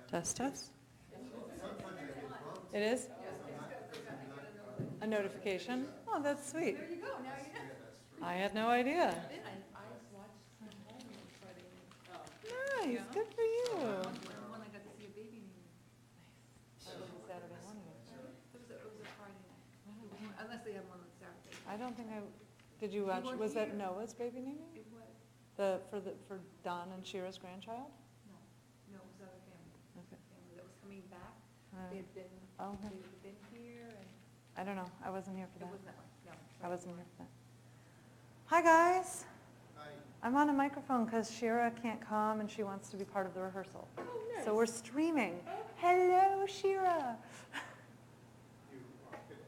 Test, test. It is? A notification? Oh, that's sweet. There you go, now you know. I had no idea. I watched the home on Friday night. Nice, good for you. One I got to see a baby name. That was a Saturday morning. It was a Friday night, unless they had one on Saturday. I don't think did you watch, weren't was that here. Noah's baby naming? It was, For Don and Shira's grandchild? no, it was other family, Okay. family that was coming back. Uh, They had been, Oh, okay. they had been here and I don't know, I wasn't here for it that. wasn't that one, no. I wasn't here for that. Hi, guys. Hi. I'm on a microphone because Shira can't come and she wants to be part of the rehearsal. Oh, nice. So we're streaming. Hello, Shira. You are kidding,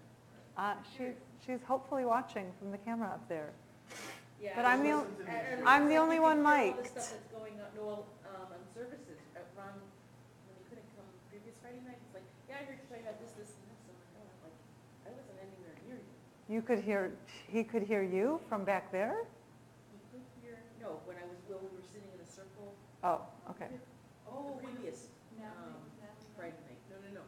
right? She's hopefully watching from the camera up there. Yeah, But I'm the Listen to me. I'm the only one All the mic'd. stuff that's going on, Noel, on services, Ron, when he couldn't come previous Friday night, he's like, yeah, I heard you talking about this, this, and this, and I'm like, I wasn't anywhere near you. He could hear you from back there? He could hear, no, when we were sitting in a circle, Oh, okay. the previous, Natalie. Friday night, no,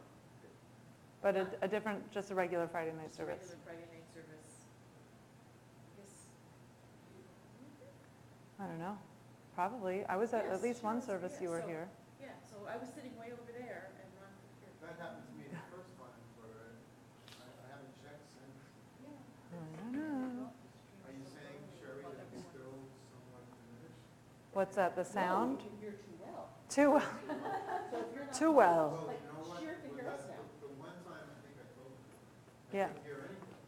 But a different, just a regular Friday night just a service. regular Friday night service. I guess, I don't know. Probably. I was at Yes, least one yes, service yes. you were So- here. yeah, so I was sitting way over there, and Ron could hear. That happened to me the first time, but I haven't checked since. Yeah. I don't know. Are you saying, Sherry, that it's still somewhat diminished? What's that, the No, sound? you can hear too well. Too well. So if you're not. Too well. Well, Like, you know what? Sherry can hear us now. The one time I think I told you, I Yeah. couldn't hear anything.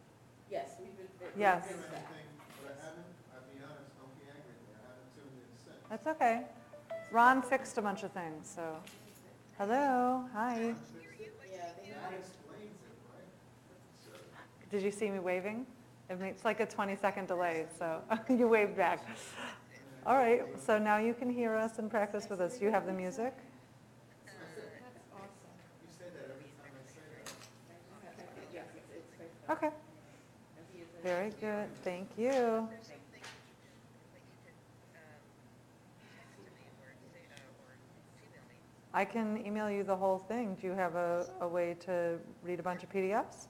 Yes, we've been. Yes. I couldn't hear anything, but I haven't, I'll be honest, don't be angry at me, I haven't tuned in since. That's okay. Ron fixed a bunch of things, so. Hello, hi. Yeah, they That have. explains it, right? So, Did you see me waving? It's like a 20-second delay, so you waved back. All right, so now you can hear us and practice with us. Do you have the music? That's awesome. you say that every time I say that. Yes, it's great. Okay, And he is a- very good, thank you. I can email you the whole thing. Do you have a way to read a bunch of PDFs?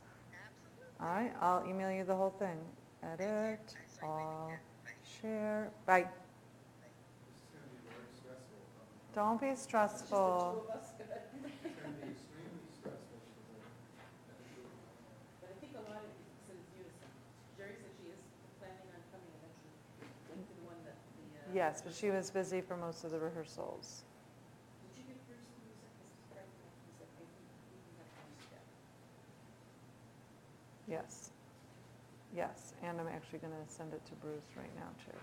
All right, I'll email you the whole thing. Edit, all, share, bye. This is gonna be very stressful. Don't be Just the stressful. two of us. It's gonna be extremely stressful because I have to do it. But I think a lot of it is in unison. Jerry said she is planning on coming eventually, like the one that the. Yes, but she was busy for most of the rehearsals. Did you give Bruce the music? Because Fred, he said, maybe we can have music yet. Yes. Yes, and I'm actually going to send it to Bruce right now, too.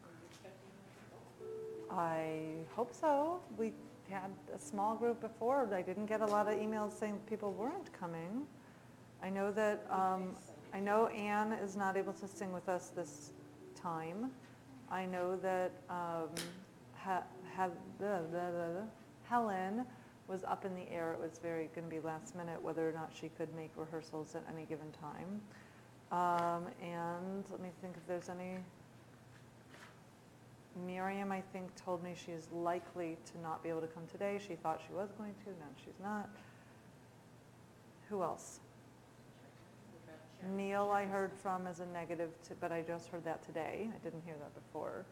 Are you expecting them to go? I hope so. We had a small group before. I didn't get a lot of emails saying people weren't coming. I know that, I know Anne is not able to sing with us this time. I know that Helen was up in the air. It was going to be last minute whether or not she could make rehearsals at any given time. And let me think if there's any. Miriam, I think, told me she is likely to not be able to come today. She thought she was going to, now she's not. Who else? What about Sharon? Neil I heard from as a negative, but I just heard that today. I didn't hear that before.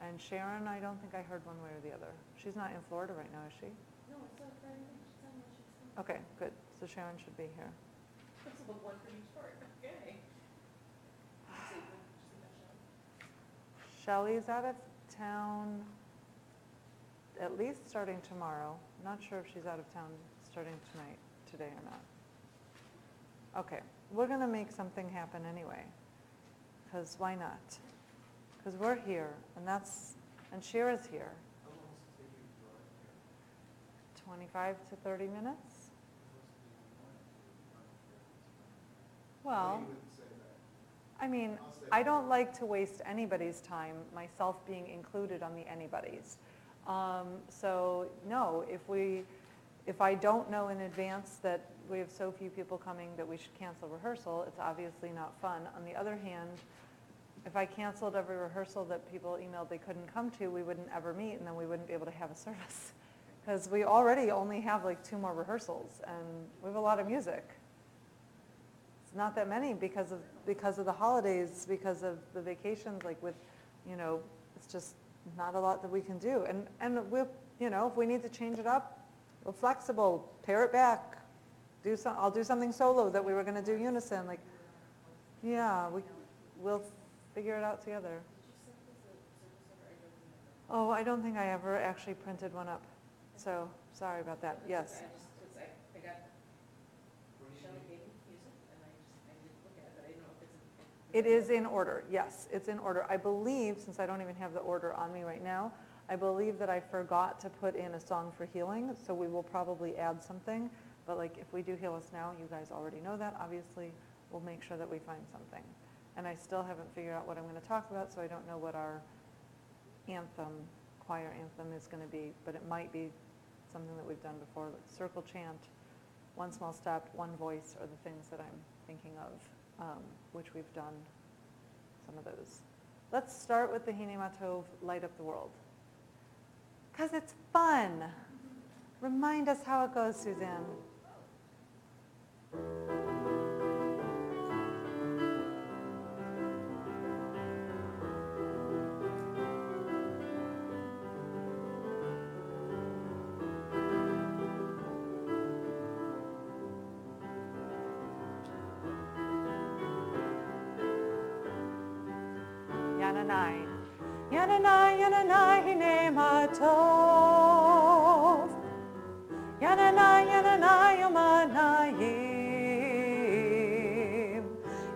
And Sharon, I don't think I heard one way or the other. She's not in Florida right now, is she? No, it's not Friday night. She's on what she's doing. Okay, good. So Sharon should be here. That's about one for each part. Okay. Did you say that, Sharon? Shelley's out of town, at least starting tomorrow. Not sure if she's out of town starting today or not. Okay, we're going to make something happen anyway, because why not? Because we're here, and Shira's here. How long does it take you to drive here? 25 to 30 minutes? Supposed to be Well, you wouldn't say that. I mean, I'll say I that. don't like to waste anybody's time, myself being included on the anybody's. So no, if if I don't know in advance that we have so few people coming that we should cancel rehearsal, it's obviously not fun. On the other hand, if I canceled every rehearsal that people emailed they couldn't come to, we wouldn't ever meet, and then we wouldn't be able to have a service. Because we already only have like 2 more rehearsals, and we have a lot of music. It's not that many because of the holidays, because of the vacations, like with, it's just not a lot that we can do. And we'll, if we need to change it up, we're flexible, pare it back. I'll do something solo that we were going to do unison. Like, yeah, we'll figure it out together. Oh, I don't think I ever actually printed one up. So, sorry about that. Yes. I got Shelley gave me music, and I didn't look at it, but I didn't know if it's It is in order. Yes, it's in order. I believe, since I don't even have the order on me right now, I believe that I forgot to put in a song for healing, so we will probably add something. But like, if we do Heal Us Now, you guys already know that. Obviously, we'll make sure that we find something. And I still haven't figured out what I'm going to talk about, so I don't know what our anthem, choir anthem is going to be, but it might be something that we've done before, like circle chant, one small step, one voice, are the things that I'm thinking of, which we've done some of those. Let's start with the Hine Matov, Light Up the World. Because it's fun. Remind us how it goes, Suzanne. Yananai, Yananai, Yananai, Hine Matov. Yananai, Yananai, Yomanayim.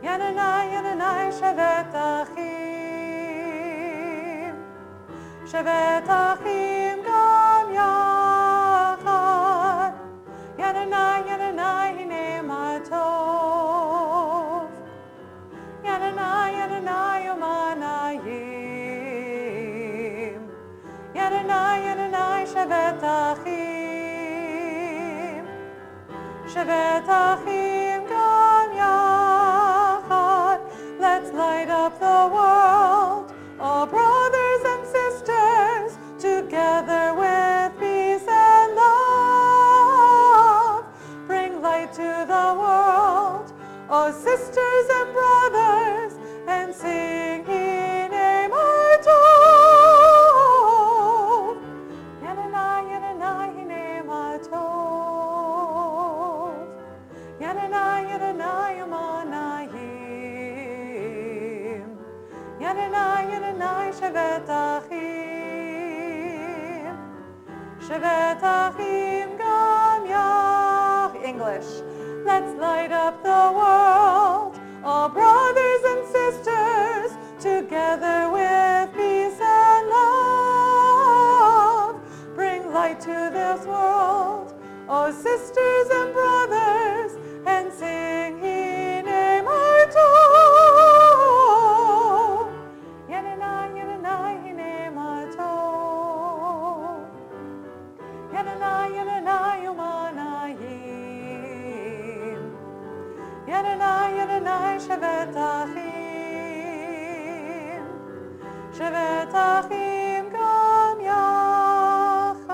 Yananai, Yananai, Shevet Achim. Shevet Achim Gam Yachad. Yananai, Yananai, Hine Matov. Yananai, Yananai, Yomanayim. Yananai, Yananai, Shevet Achim. Shevet Achim Gam Yachad. Let's light up the world, all brothers and sisters, together with peace and love. Bring light to the world, oh sisters and brothers, and sing Hine Matov. Yananai, Yananai, Hine Matov. Yananai, Yananai, Yomanayim. Yananai, Yananai, Shevet Achim. Shevet Achim Gam Yach. English. Let's light up the world, all brothers and sisters, together with peace and love. Bring light to this world, oh sisters and brothers, and sing Hine Matov. Yananai, Yananai, Hine Matov. Yananai, Yananai, Yomanayim. Yananai, Yananai, Shevet Achim. Shevet Achim Gam Yachad.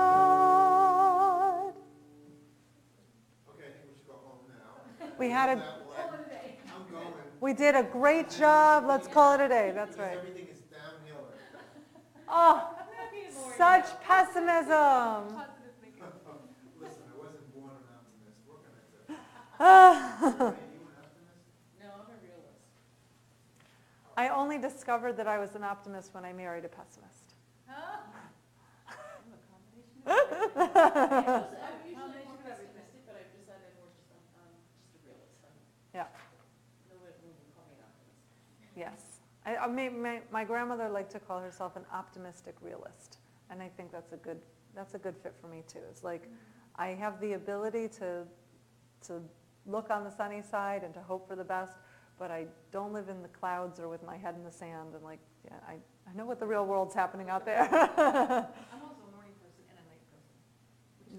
Okay, I think we should go home now. We had a, I'm going. we did a great job. Let's call it a day. That's Because right. everything is downhill right now. Oh, such pessimism. Listen, I wasn't born an optimist. What can I say? Ah. Are you an optimist? No, I'm a realist. I only discovered that I was an optimist when I married a pessimist. I'm a combination of everything. I'm usually more pessimistic, but I've decided I'm more just a realist. Yeah. No way to call me an optimist. Yes. My grandmother liked to call herself an optimistic realist, and I think that's a good fit for me too. It's like I have the ability to look on the sunny side and to hope for the best, but I don't live in the clouds or with my head in the sand, and like, yeah, I know what the real world's happening out there. I'm also a morning person and a night person, which is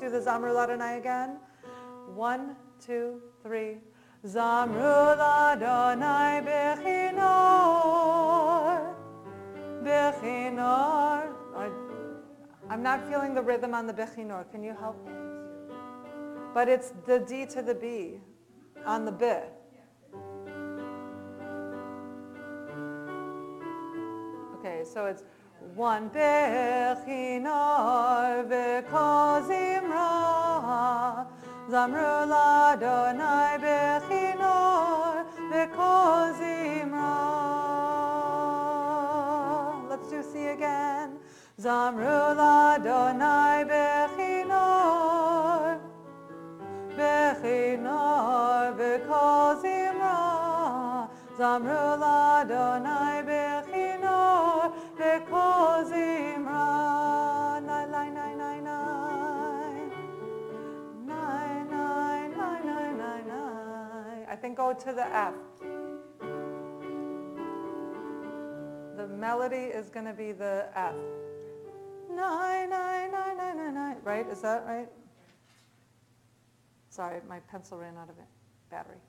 do the Zamru Ladonai again. 1, 2, 3. Zamru Ladonai Bechinor. Bechinor. I'm not feeling the rhythm on the Bechinor. Can you help? But it's the D to the B on the Be. Okay, so it's 1 Bechinor v'kozimra Zamru Ladonai Bechinor v'kozimra. Let's do C again. Zamru Ladonai Bechinor Bechinor v'kozimra Zamru Ladonai Bechinor v'kozimra. Nai, nai, nai, nai, nai. Nai, nai, nai, nai, nai, nai. I think go to the F. The melody is going to be the F. Nai, nai, nai, nai, nai, nai. Right? Is that right? Sorry, my pencil ran out of battery.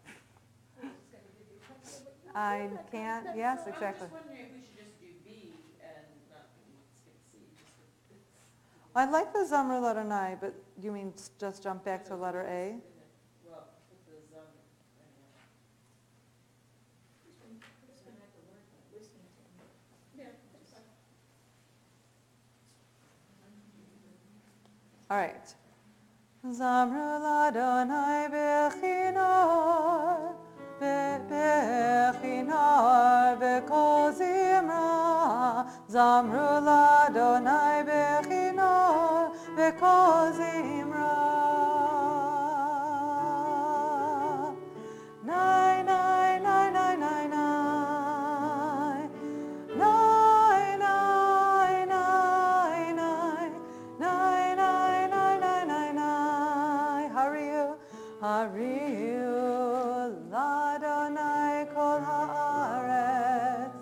I can't. Yes, exactly. I'm just wondering if we should just do B and not skip C. I like the Zamru Ladonai, but you mean just jump back to letter A? Well, put the Zam. Yeah, that's fine. All right. Zamru Ladonai Bechinor, Bechinor v'kozimra. Zamru Ladonai Bechinor v'kozimra. Nai, nai, nai, nai, nai, nai. Nai, nai, nai, nai. Nai, nai, nai, nai, nai, nai. Hariu, hariu. Ladonai kol haaretz.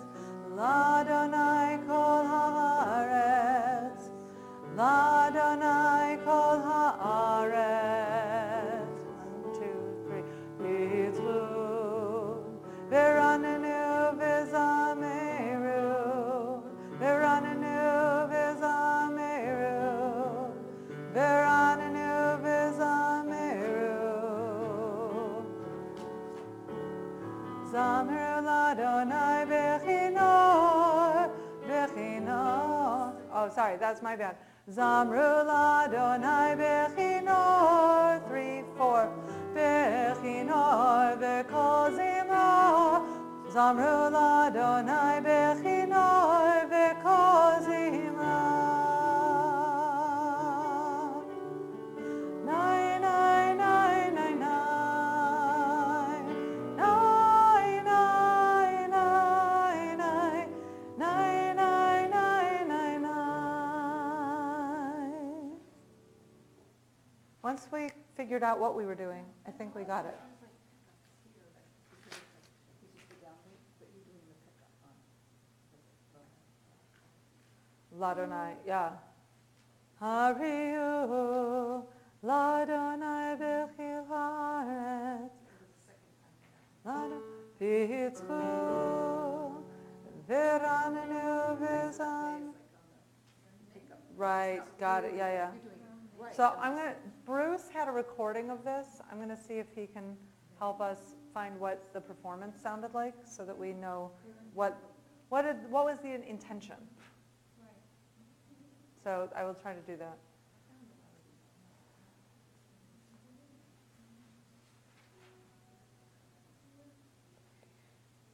Ladonai kol haaretz. Ladonai kol haaretz. 1, 2, 3. Yitzlu. Veranenu v'zameru. Veranenu v'zameru. Veranenu v'zameru. Zamru Ladonai Bechinor, Bechinor. Oh, sorry, that's my bad. Zamru Ladonai Bechinor, 3, 4. Bechinor v'kozimra. Zamru Ladonai Bechinor v'kozimra. Nai, nai, nai, nai, nai. Nai, nai, nai, nai. Nai, nai, nai, nai, nai. Once we figured out what we were doing, I think we got it. Ladonai, yeah. Hariu, Ladonai b'chil haaretz. Ladonai v'yitzchu, v'ranenu v'zam. Right, got it, yeah, yeah. So Bruce had a recording of this. I'm going to see if he can help us find what the performance sounded like so that we know what was the intention. So I will try to do that.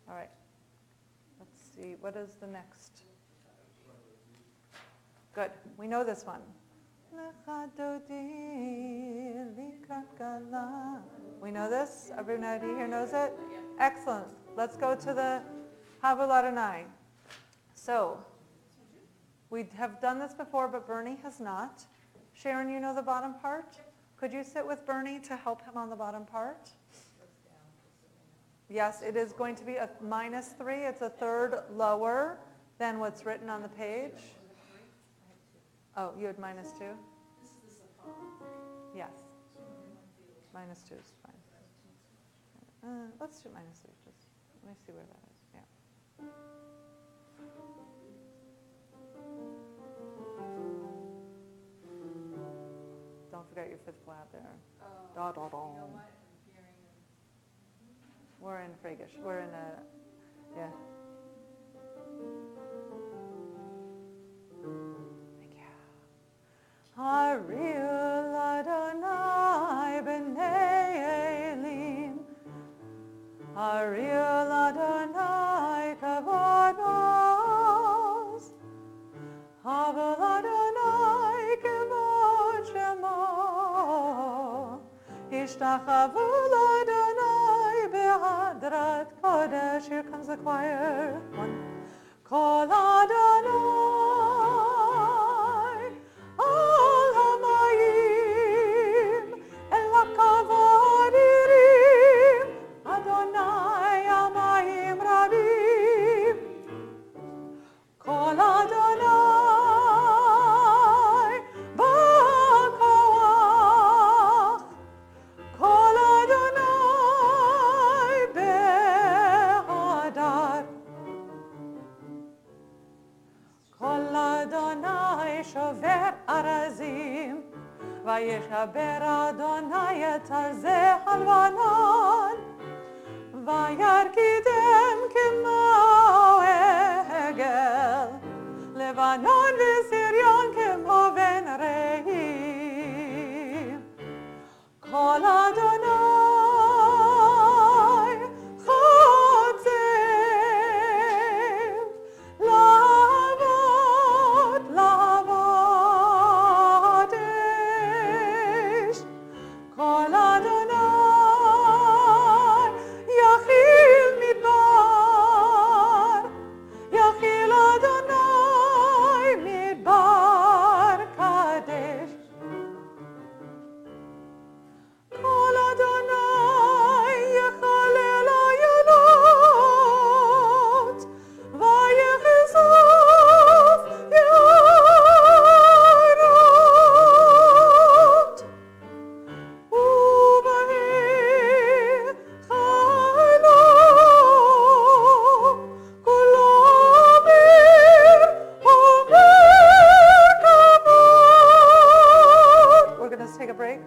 All right. Let's see. What is the next? Good. We know this one. We know this? Everybody here knows it? Excellent. Let's go to the Havu Ladonai. So, we have done this before, but Bernie has not. Sharon, you know the bottom part? Could you sit with Bernie to help him on the bottom part? Yes, it is going to be a -3. It's a third lower than what's written on the page. Oh, you had -2? This is the Safan. Yes. -2 is fine. Let's do -3, just, let me see where that is, yeah. Don't forget your 5th flat there. Da, da, da. You know what, I'm hearing them. We're in Fragish, we're in a, yeah. Thank you. Ariel Adonai b'nei Elim, Ariel Adonai kavod nos, Havel Adonai kavod shemo, Ishtachavu Adonai behadrat kodesh. Here comes the choir. 1. Kol Adonai al hamayim el hakavod irim, Adonai hamayim rabim. Kol Adonai b'koach, Kol Adonai behadar, Kol Adonai shover arazim, Vayeshaber Adonai et hazeh halvanan, Vayarkidem kemo egel, Levanon v'Sirion kemo ben reim. Kol Adonai chotzev, lavot lavot esh. Kol Adonai yachil midbar, yachil Adonai midbar kadesh. Kol Adonai yechalel ayalot, vayechesaf yarot, ubaheh chaylo, kol omer kavod. We're going to take a break.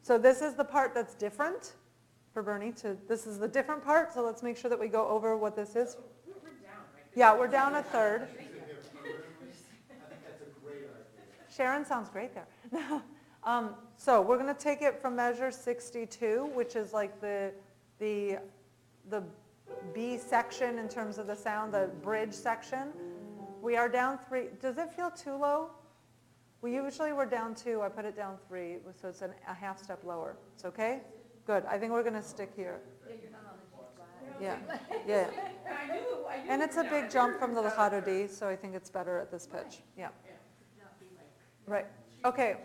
So this is the part that's different for Bernie. This is the different part, so let's make sure that we go over what this is. We're down, right? Yeah, we're down a third. I think that's a great idea. Sharon sounds great there. So we're going to take it from measure 62, which is like the B section in terms of the sound, the bridge section. We are down 3. Does it feel too low? We usually were down 2. I put it down 3, so it's a half step lower. It's okay? Good. I think we're going to stick here. Yeah, you're not on the G flat. Yeah. I knew And it's a big jump from the Legato D, so I think it's better at this pitch. Yeah. Not be like. Right. Okay.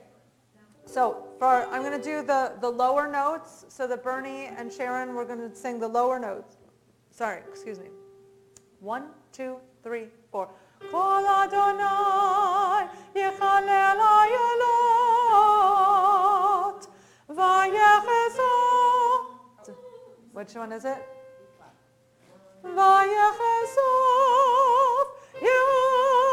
So I'm going to do the lower notes so that Bernie and Sharon, we're going to sing the lower notes. Sorry, excuse me. 1, 2, 3, 4. Kol Adonai yechalel ayalot, vayechesaf. Which one is it? Vayechesaf yarot,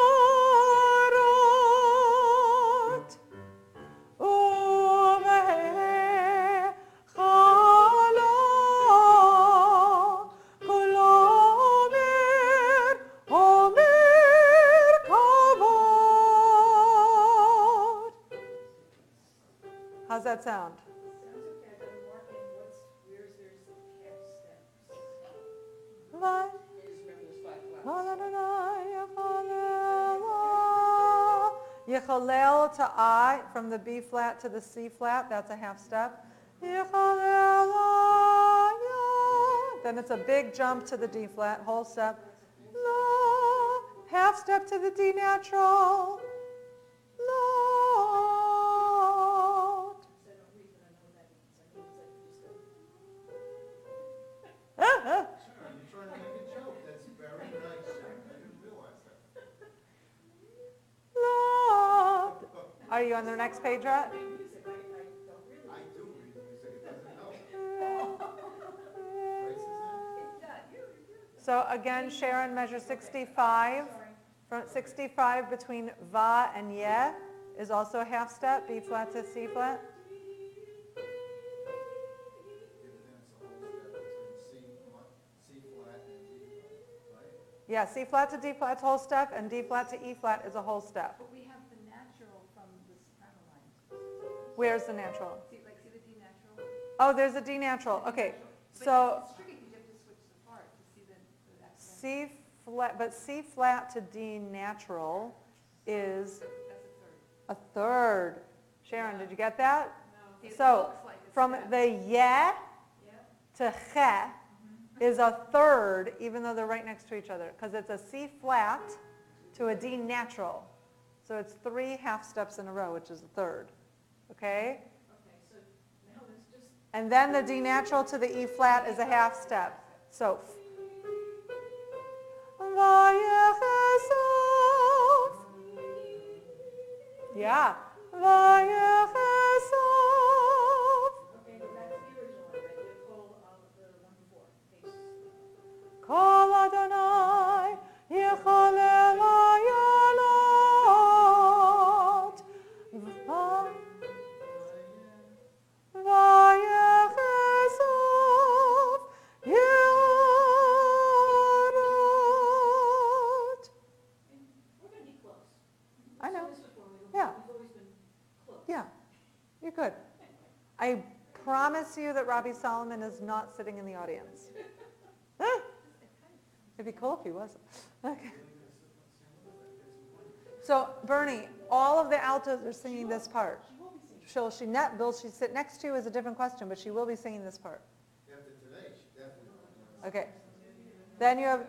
ubeheh chalo, kol omer kavod. How's that sound? Sounds okay, I gotta mark in where's there's the half steps. Vay. Just remember those 5 flats. Kol Adonai yechalel to I, from the B flat to the C flat, that's a half step. Yechalel ayah. Then it's a big jump to the D flat, whole step. La, half step to the D natural. Lord. So I don't read, but I know what that means. I know Sharon, you're trying to make a joke. That's very nice, Sharon. I didn't realize that. Lord. Are you on the next page, Rat? music, I So again, Sharon, measure 65. From 65 between va and ye is also a half step, B flat to C flat. Yeah, C flat to D flat is a whole step, and D flat to E flat is a whole step. But we have the natural from the soprano line. Where's the natural? See the D natural? Oh, there's a D natural. Okay, But so it's tricky because you have to switch the part to see the accident. C flat, but C flat to D natural is That's a third. Sharon, did you get that? See, it So looks like a from step. the ye Yeah. to che is a third, even though they're right next to each other, because it's a C flat to a D natural. So it's 3 half steps in a row, which is a third. Okay? Okay, so now let's just. And then the D natural to the E flat is a half step. So yeah. Okay, but that's the original one, right? The call of the one before. Okay. Kol Adonai yechalel hayalot vayechesov yarot. We're going to be close. I know. This before, Yeah. We've always been close. Yeah, you're good. I promise you that Rabbi Solomon is not sitting in the audience. It'd be cool if he wasn't. Okay. So Bernie, all of the altos are singing this part. Will she sit next to you is a different question, but she will be singing this part. After today, she definitely. Okay. Then you have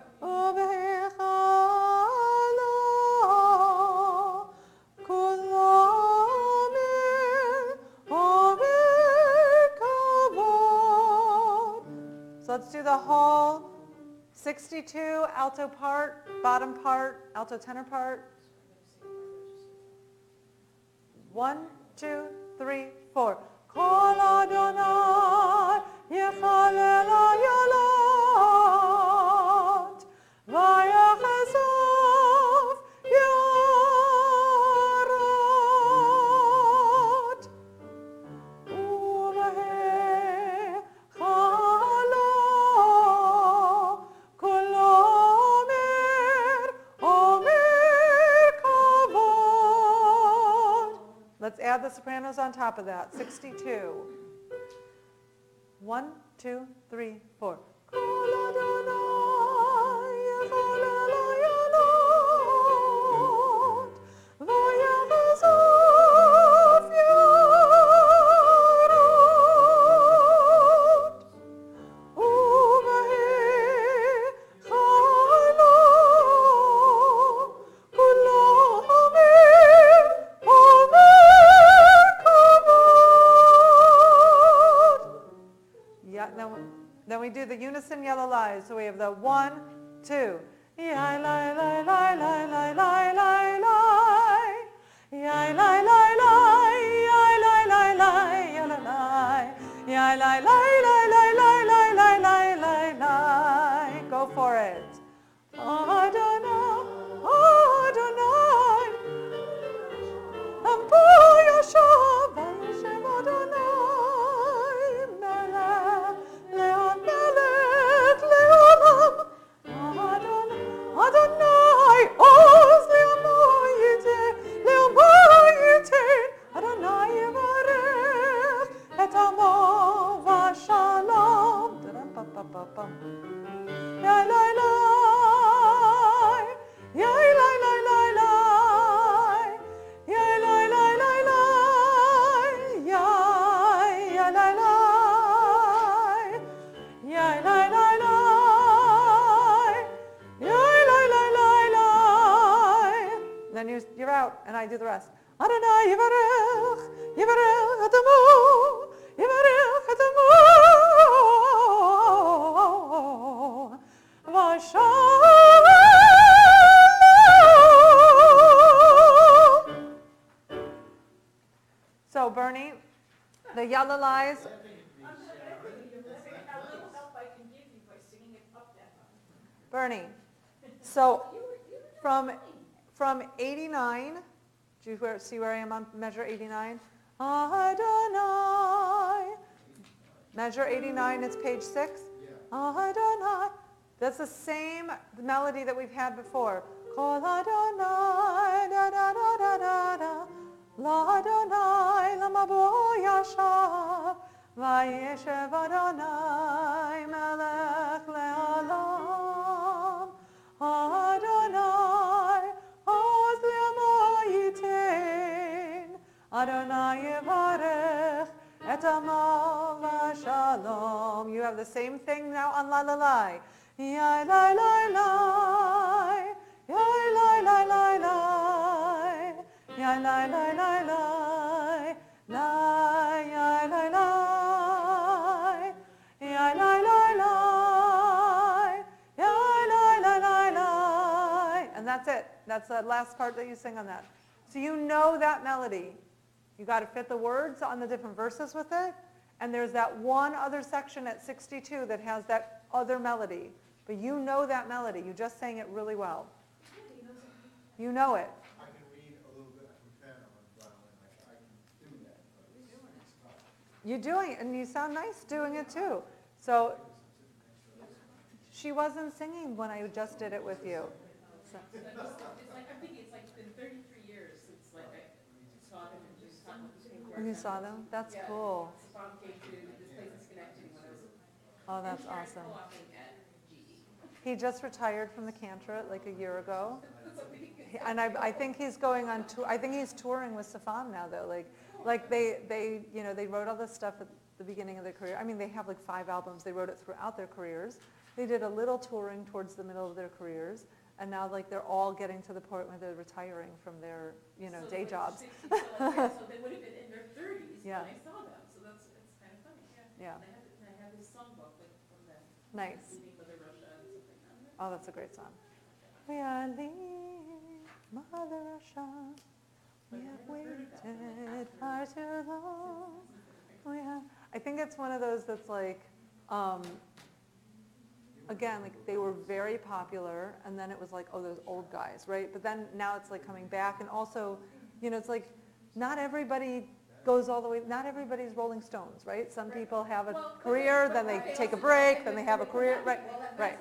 so let's do the whole 62 alto part, bottom part, alto tenor part. 1, 2, 3, 4. Kol Adonai yechalel hayalot vayachesov yarot uvehechalo kol omer kavod. Let's add the sopranos on top of that. 62. 1, 2, 3, 4. Kol Adonai yechalel hayalot vayachesov yarot uvehechalo kol omer kavod. Yeah, then we do the unison yellow lies. So we have the 1, 2. Yai lai lai lai lai lai lai lai lai. Yai lai lai lai, yai lai lai lai, yai lai lai. Yai lai lai lai lai lai lai lai lai lai lai. Go for it. Adonai, Adonai. Ampo Yashav Hashem Adonai Melech Leon Melech Leolam Adonai Adonai Oz Leomoyite Leomoyite Adonai Yevarech Et Amo Vashalom Dum-pum-pum-pum-pum. Yai lai lai Yai lai lai lai lai Yai lai lai lai lai, yai yai lai lai, yai lai lai lai, yai lai lai lai lai. Then you're out, and I do the rest. Adonai yivarech, yivarech etamu, yivarech etamu, v'shalom. So Bernie, the yellow lies. How little help I can give you by singing it up that high. Bernie. So You were from fine. from 89, do you see where I am on measure 89? Adonai. Measure 89 is page 6. Adonai. That's the same melody that we've had before. Kol Adonai, da da da da da da. La Adonai, lama bo yashav. Vayeshev Adonai, melech le'olam. Adonai, oz li'amo yitain. Adonai yivarech et amo v'shalom. You have the same thing now on la la la. Ya la la la. Ya la la la la. Ya la la la la. La ya la la. Ya la la la. Ya la la la la. And that's it. That's the last part that you sing on that. So you know that melody. You got to fit the words on the different verses with it. And there's that one other section at 62 that has that other melody. But you know that melody. You just sang it really well. You know it. I can read a little bit from pen on violin, I can do that, but it's tough. You're doing it, and you sound nice doing it too. So she wasn't singing when I just did it with you. So, It's like, I'm thinking it's like been 33 years since like I saw them and just talked with the same when you saw them, that's cool. Safam came to this place in Schenectady when I was Oh, that's engineering awesome. co-oping at GE. He just retired from the cantorate like a year ago. And I think he's going on tour. I think he's touring with Safam now, though. Like they wrote all this stuff at the beginning of their career. I mean, they have like 5 albums. They wrote it throughout their careers. They did a little touring towards the middle of their careers, and now like they're all getting to the point where they're retiring from their So day like jobs. 60s, so they would have been in their 30s Yeah. when I saw them. So it's kind of funny, yeah. Yeah, And I have his songbook like from them. nice. Leaving Mother Russia and something on there. Oh, that's a great song. We are leaving Mother Russia. We have waited far too long. I think it's one of those that's like, again, like they were very popular, and then it was like, oh, those old guys, right? But then now it's like coming back, and also, it's like not everybody goes all the way. Not everybody's Rolling Stones, right? Some people have a career, then they take a break, then they have a career, right? Right.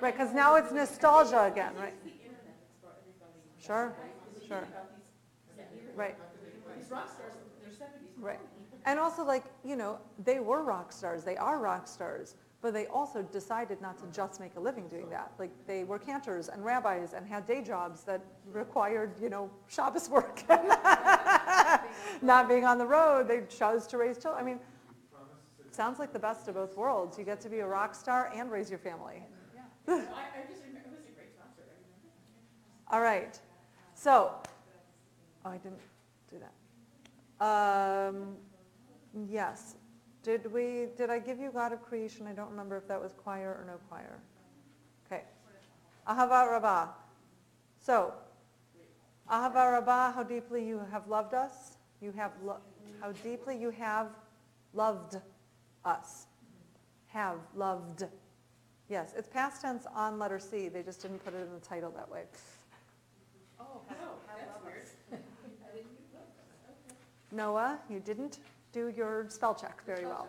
Right, because now it's nostalgia again, right? It's the internet that's brought everybody. Sure, Because sure. about these Right, these rock stars in their 70s. right. And also like, they were rock stars, they are rock stars, but they also decided not to just make a living doing that. Like they were cantors and rabbis and had day jobs that required, Shabbos work. Not being on the road, they chose to raise children. I mean, sounds like the best of both worlds. You get to be a rock star and raise your family. I just remember, it was a great concert, I remember. All right. So, I didn't do that. Yes. Did I give you God of Creation? I don't remember if that was choir or no choir. Okay. Ahava Rabbah. So, Ahava Rabbah, how deeply you have loved us. How deeply you have loved us. Have loved. Yes, it's past tense on letter C. They just didn't put it in the title that way. Oh, that's weird. Noah, you didn't do your spell check very well.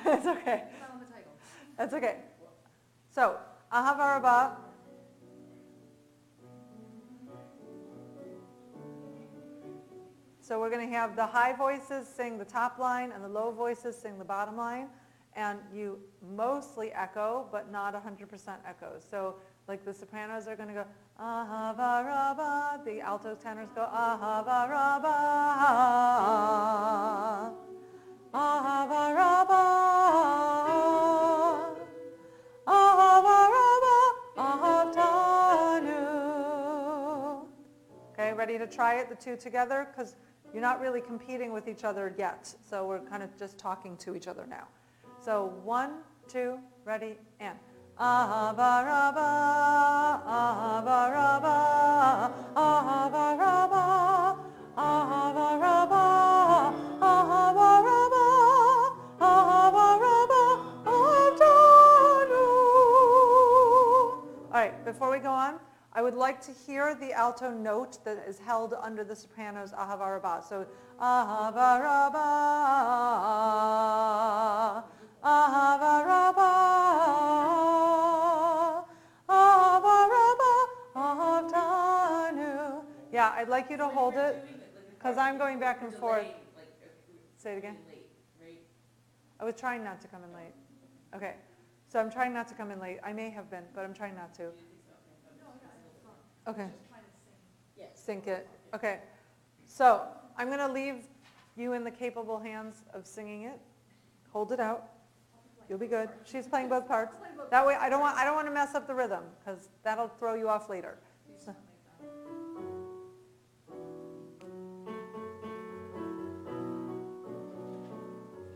It's okay. It's not on the title. That's okay. So, Ahava Rabbah. So we're going to have the high voices sing the top line and the low voices sing the bottom line. And you mostly echo, but not 100% echo. So like the sopranos are going to go, Ahava Rabbah. The alto tenors go, Ahava Rabbah. Ahava Rabbah. Ahava Rabbah. Ahavtanu. Okay, ready to try it, the two together? Because you're not really competing with each other yet. So we're kind of just talking to each other now. So 1, 2, ready, and. Ahava Rabbah, Ahava Rabbah, Ahava Rabbah, Ahava Rabbah, Ahava Rabbah, Ahava Rabbah, Avdanu. All right, before we go on, I would like to hear the alto note that is held under the soprano's ahava rabba. So ahava rabba, ahava rabba, ahava rabba, ahavtanu. Yeah, I'd like you to hold it, because I'm going back and forth. Say it again. Right? I was trying not to come in late. Okay, so I'm trying not to come in late. I may have been, but I'm trying not to. Okay, Yes. sync it. Okay, so I'm going to leave you in the capable hands of singing it. Hold it out. You'll be good. She's playing both parts. That way, I don't want to mess up the rhythm, because that'll throw you off later. So.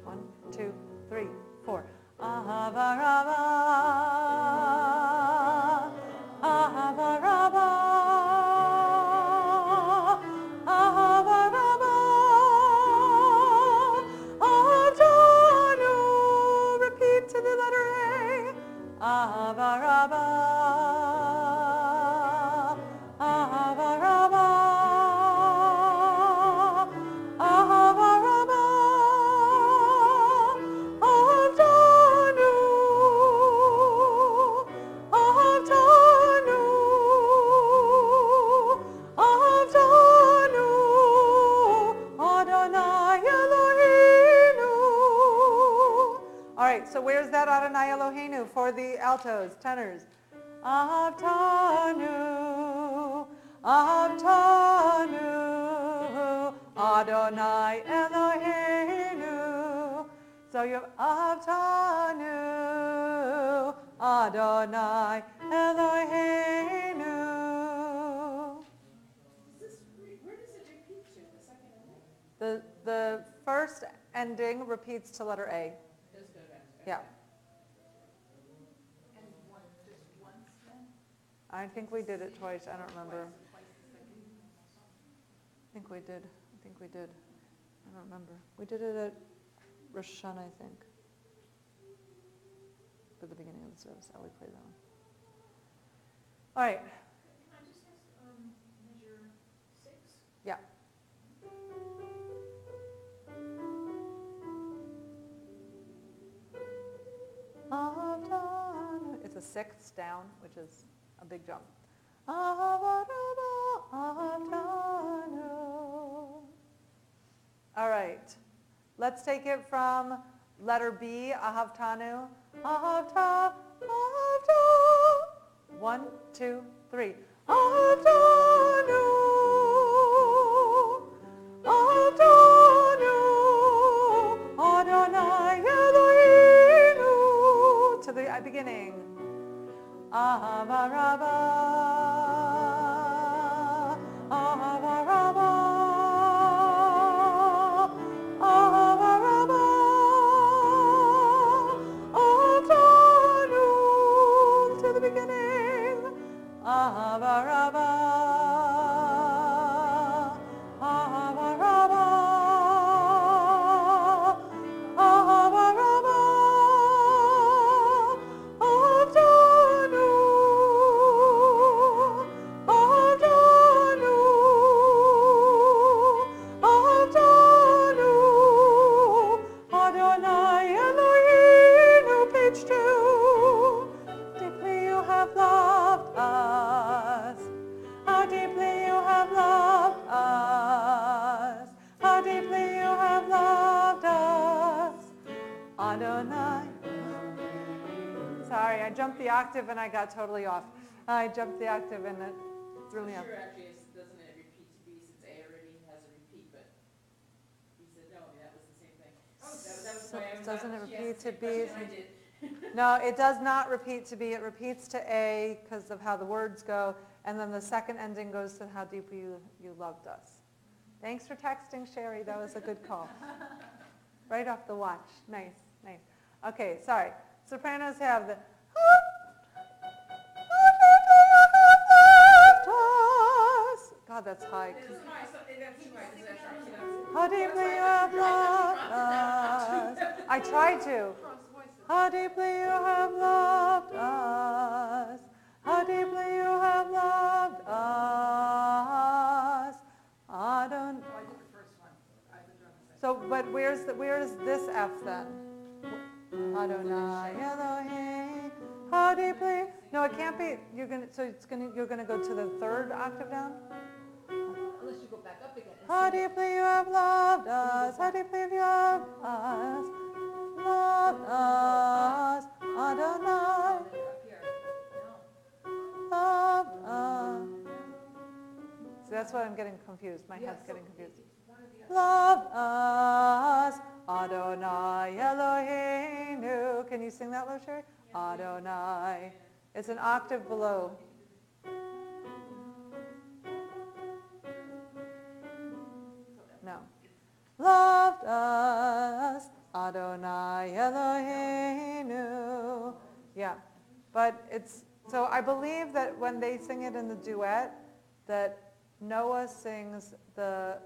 One, two, three, four. Ahava rabba, ahava rabba, ahava rabba, ahavtanu. Repeat to the letter A. Ahava rabba, ahava rabba, ahava rabba, ahavtanu, ahavtanu, ahavtanu, Adonai Eloheinu. All right, so where's that Adonai Eloheinu for the altos, tenors? Ahavtanu, ahavtanu, Adonai Eloheinu. So you have ahavtanu, Adonai Eloheinu. Where does it repeat to, the second ending? The first ending repeats to letter A. Does go back. Yeah. And one, just once then? I think we did it twice. I don't remember. I think we did. I don't remember. We did it at Rosh Hashanah, I think. For the beginning of the service, how we played that one. All right. Can I just ask, measure 6? Yeah. It's a sixth down, which is a big jump. All right. Let's take it from letter B, ahavtanu. Ahavta, ahavta. 1, 2, 3. Ahavtanu, ahavtanu, Adonai Eloheinu. To the beginning. Ahava rabba, ahava rabba, ahava rabba, ahavtanu. To the beginning. Ahava rabba, ahava rabba, ahava rabba, ahavtanu, ahavtanu, ahavtanu, Adonai Eloheinu, page 2. Deeply you have loved us. How deeply you have loved us. How deeply you have loved us. Adonai. Sorry, I jumped the octave and I got totally off. I jumped the octave and it threw me off. Sure, actually, doesn't it repeat to B since A already has a repeat, but he said no, that was the same thing. Oh, that was why I was Doesn't it she asked repeat the to same B? question I did. No, it does not repeat to B. It repeats to A because of how the words go. And then the second ending goes to how deeply you loved us. Thanks for texting, Sherry. That was a good call. Right off the watch. Nice, nice. Okay, sorry. Sopranos have the... God, that's high. It is high, so that's too high, that's right. How deeply you have loved us. I tried to. How deeply you have loved us. How deeply but where's this F then? Adonai Elohim, how deeply? No, it can't be. You're gonna go to the third octave down. Unless you go back up again and How sing it. deeply you have loved us, how deeply you have loved us, Adonai, Oh, they're up here. No. loved us. See, that's why I'm getting confused. My Yeah, head's so getting confused. it's one or the other. Loved us, Adonai Eloheinu. Can you sing that, Lo Sherry? Adonai. It's an octave below. No. Loved us, Adonai Eloheinu. Yeah, but so I believe that when they sing it in the duet, that Noah sings the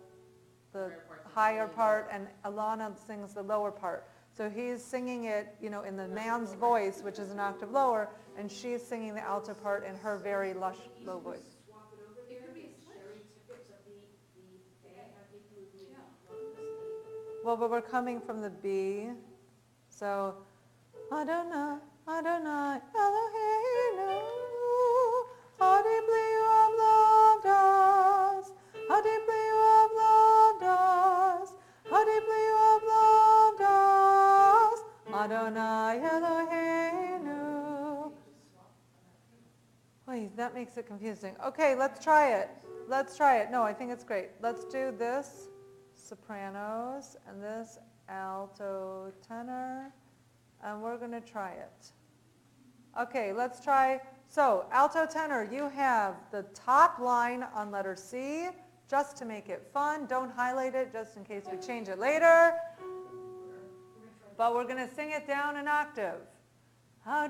higher part and Alana sings the lower part. So he's singing it, in the man's voice, which is an octave lower, and she's singing the alto part in her very lush, low voice. Swap it over there. It could be a Sherry took it to the A. How deeply we love this name. Well, but we're coming from the B, so Adonai, Adonai, Eloheinu, how deeply you have loved us, how deeply you have loved us, how deeply you have loved us, Adonai Eloheinu. Wait, that makes it confusing. Okay, let's try it. Let's try it. No, I think it's great. Let's do this sopranos and this alto tenor, and we're going to try it. Okay, let's try. So, alto tenor, you have the top line on letter C, just to make it fun. Don't highlight it, just in case we change it later. But we're going to sing it down an octave. How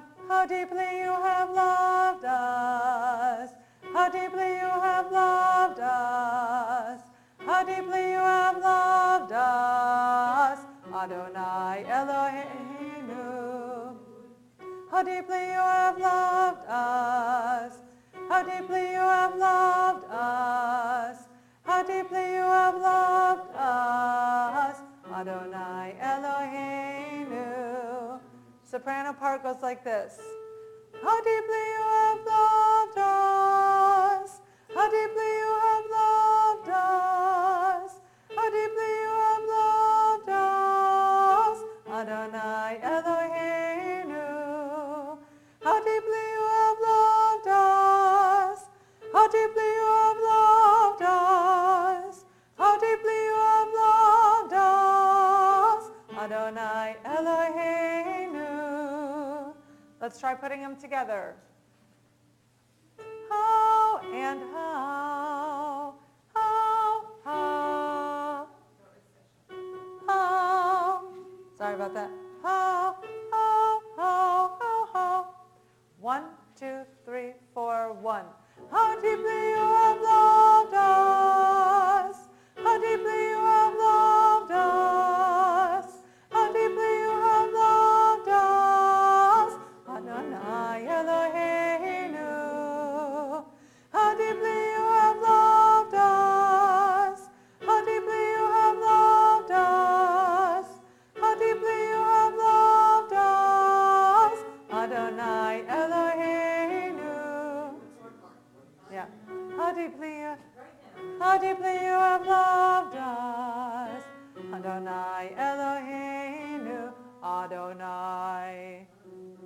deeply you have loved us, how deeply you have loved us, how deeply you have loved us, Adonai Eloheinu. How deeply you have loved us, how deeply you have loved us, how deeply you have loved us, Adonai Eloheinu. Soprano part goes like this. How deeply you have loved us, how deeply you have loved us, how deeply you have loved us, Adonai Eloheinu. How deeply you have loved us, how deeply you have loved us, how deeply you have loved us, Adonai Eloheinu. Let's try putting them together. How and how, how. Sorry about that. How. 1, 2, 3, 4, 1. How deeply you have loved us, how deeply you have loved us, how deeply you have loved us, Adonai Eloheinu. How deeply you have loved us, how deeply you have loved us, how deeply you have loved us, Adonai Eloheinu. Yeah. How deeply you have loved us, Adonai Eloheinu, Adonai,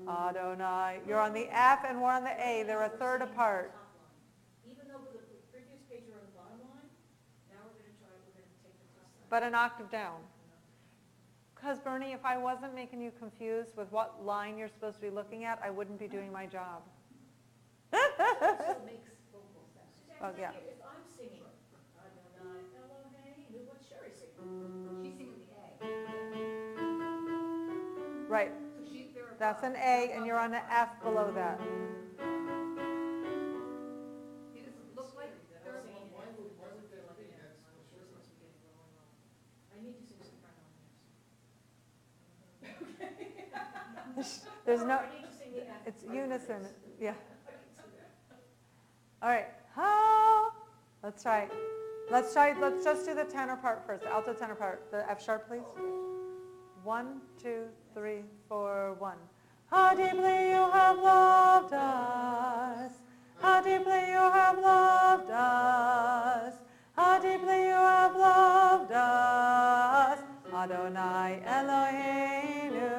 Adonai. You're on the F and we're on the A. They're a third apart. Even though the previous page are on the bottom line, now we're going to take the top line. But an octave down. Because, Bernie, if I wasn't making you confused with what line you're supposed to be looking at, I wouldn't be doing my job. So it makes vocal sense. Well, yeah. If I'm singing Adonai Eloheinu, what's Sherry singing? She's singing the A. Right. So they're above. That's an A, and you're on an F below that. It doesn't look like they're singing Why it. would that be? That's what she's I need to sing soprano next. There's no, I need to sing the F. it's unison, yeah. All right, how, let's try. Let's just do the tenor part first, the alto tenor part. The F sharp, please. 1, 2, 3, 4, 1. How deeply you have loved us. How deeply you have loved us. How deeply you have loved us. Adonai Eloheinu.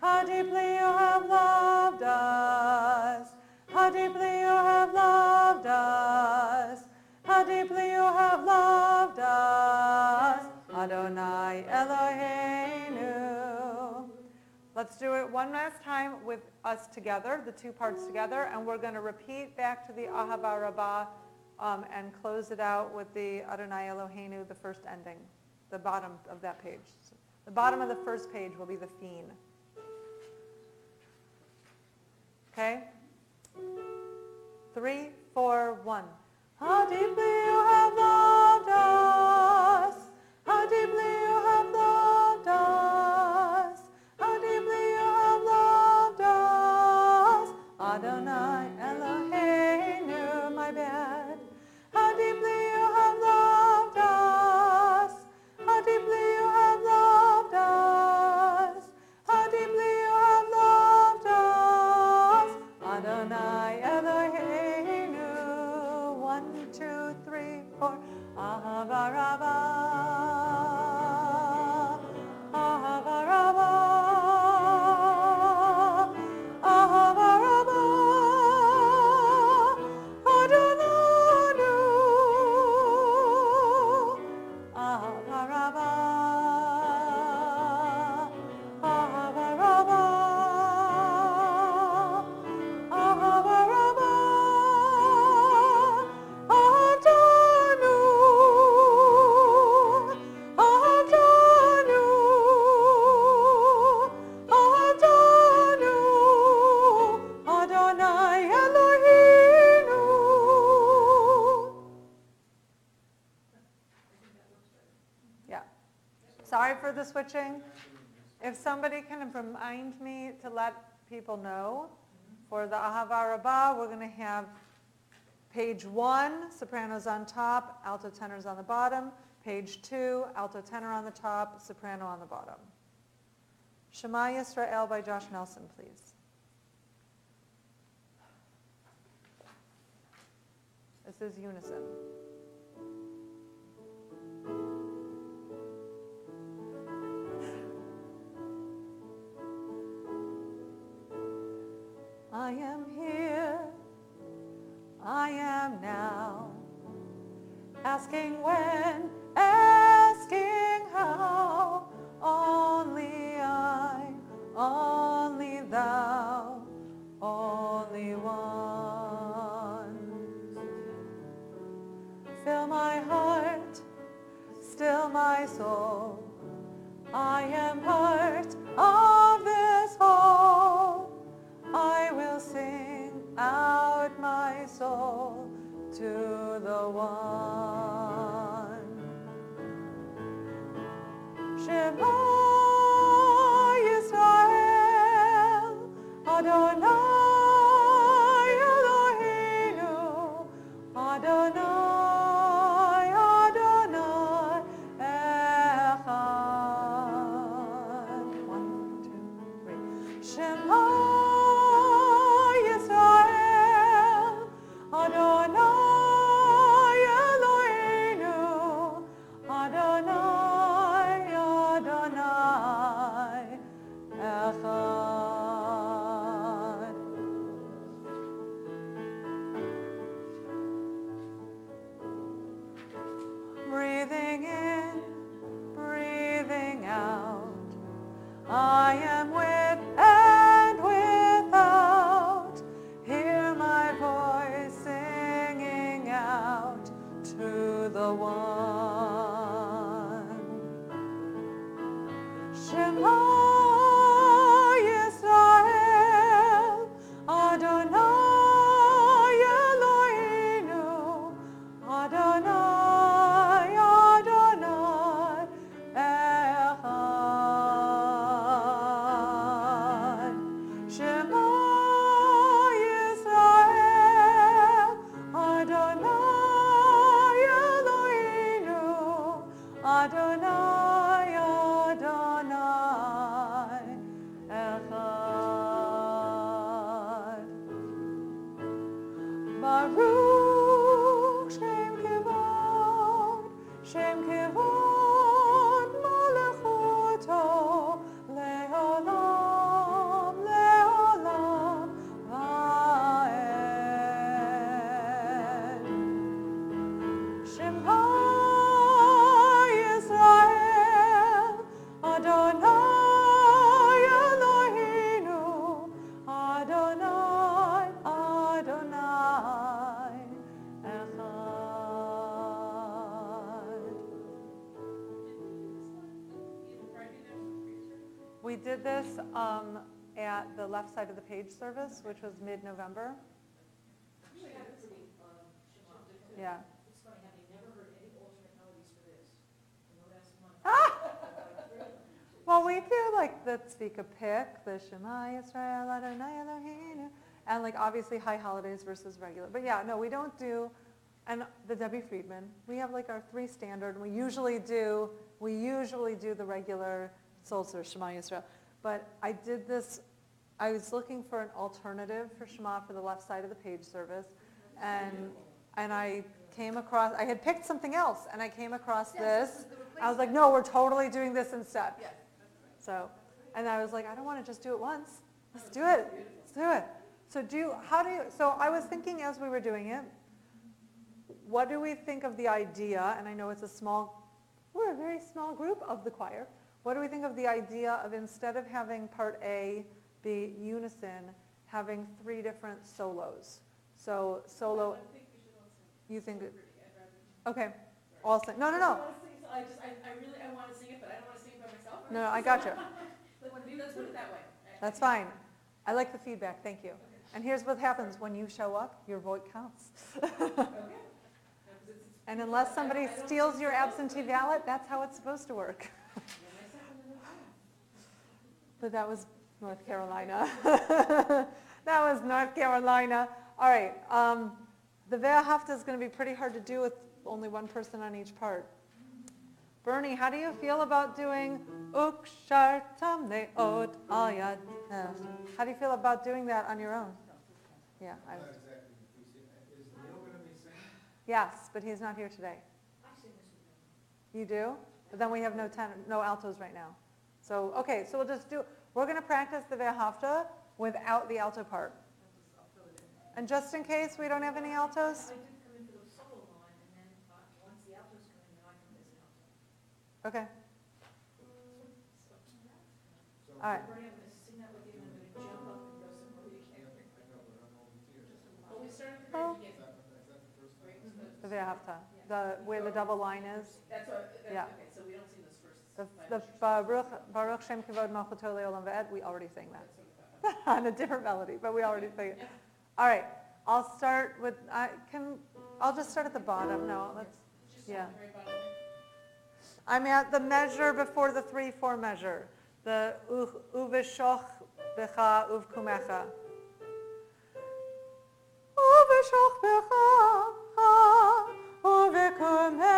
How deeply you have loved us. How deeply you have loved us. How deeply you have loved us. Adonai Eloheinu. Let's do it one last time with us together, the two parts together, and we're going to repeat back to the Ahava Rabbah and close it out with the Adonai Eloheinu, the first ending, the bottom of that page. So the bottom of the first page will be the fiend. Okay? 3, 4, 1. How deeply you have loved us. How deeply you have loved us. How deeply you have loved us. Adonai Eloheinu, my bad. How deeply you have loved us. How deeply you have loved us. How deeply you have loved us. Adonai Eloheinu. 1, 2, 3, 4. Ahava Rabbah. Ahava Rabbah. Ahava Rabbah. Adonai. Ahava Rabbah. Ahava Rabbah. Ahava Rabbah. Adonu. Adonu. Adonu. Adonai Eloheinu. Yeah. Sorry for the switching. If somebody can remind me to let people know, for the Ahava Rabbah, we're going to have page 1, sopranos on top, alto tenors on the bottom. Page 2, alto tenor on the top, soprano on the bottom. Shema Yisrael by Josh Nelson, please. This is unison. I am here, I am now, asking when, asking how, only I, only thou, only one. Fill my heart, still my soul, I am part of this whole. I will sing out my soul to the one. Shema Yisrael, Adonai Eloheinu, Adonai, Adonai Echad. 1, 2, 3. Shema Adonai Eloheinu, Adonai, Adonai Echad. Baruch Shem Kevod Malechuto, Leolam, Leolam, Vaed. Shema Yisrael, Adonai Eloheinu, Adonai, Adonai, Echad. We did this at the left side of the page service, which was mid-November. Usually happens to be, Shema. Yeah. It's funny, having never heard any alternate melodies for this, in the last month. Well, we do like the Tzvika pick, the Shema Yisrael Adonai Eloheinu, and like obviously high holidays versus regular. But yeah, no, we don't do, and the Debbie Friedman. We have like our 3 standard. We usually do the regular Solzer Shema Yisrael. But I did this. I was looking for an alternative for Shema for the left side of the page service, and I came across. I had picked something else, and I came across this. I was like, no, we're totally doing this instead. So, and I was like, I don't want to just do it once. Let's do it. Let's do it. So so I was thinking as we were doing it, what do we think of the idea? And I know we're a very small group of the choir. What do we think of the idea of instead of having part A be unison, having 3 different solos? So solo, I think we should all sing. you think, I'd rather. okay, all sing. No. I want to sing it, but I don't want to sing it by myself. No, I got you. Let's put it that way. That's fine. I like the feedback, thank you. And here's what happens, when you show up, your vote counts. And unless somebody steals your absentee ballot, that's how it's supposed to work. But that was North Carolina. That was North Carolina. All right, the Ve'ahavta is going to be pretty hard to do with only one person on each part. Bernie, how do you feel about doing Ukshartam Ne'od Al Yadech? How do you feel about doing that on your own? Yeah, Not exactly enthusiastic. Is Neil going to be singing? yes, but he's not here today. I sing this with them. You do? But then we have no altos right now. So, okay, so we're going to practice the Ve'ahavta without the alto part. And just in case we don't have any altos? I did come in for the solo line, and then once the altos come in, then I come as an alto. Okay, So, all right. Bernie, I'm going to sing that with you, and I'm going to jump up and go somewhere we yeah, can't. I know, but I'm over here. Is Well, we started at the Oh. very beginning. that the first time? The Ve'ahavta, where the double line is. That's what, Yeah. okay, so we don't sing those first. The Baruch Shem Kivod Malchuto Le'olam Va'ed, we already sang that. That's what On a different melody, but we already sang it. All right, I'll start with, I'll just start at the bottom. No, let's, Just yeah. at the very bottom there. I'm at the measure before the 3/4 measure. The Uveshoch Becha Uvkumecha. Uveshoch Becha Uvkumecha.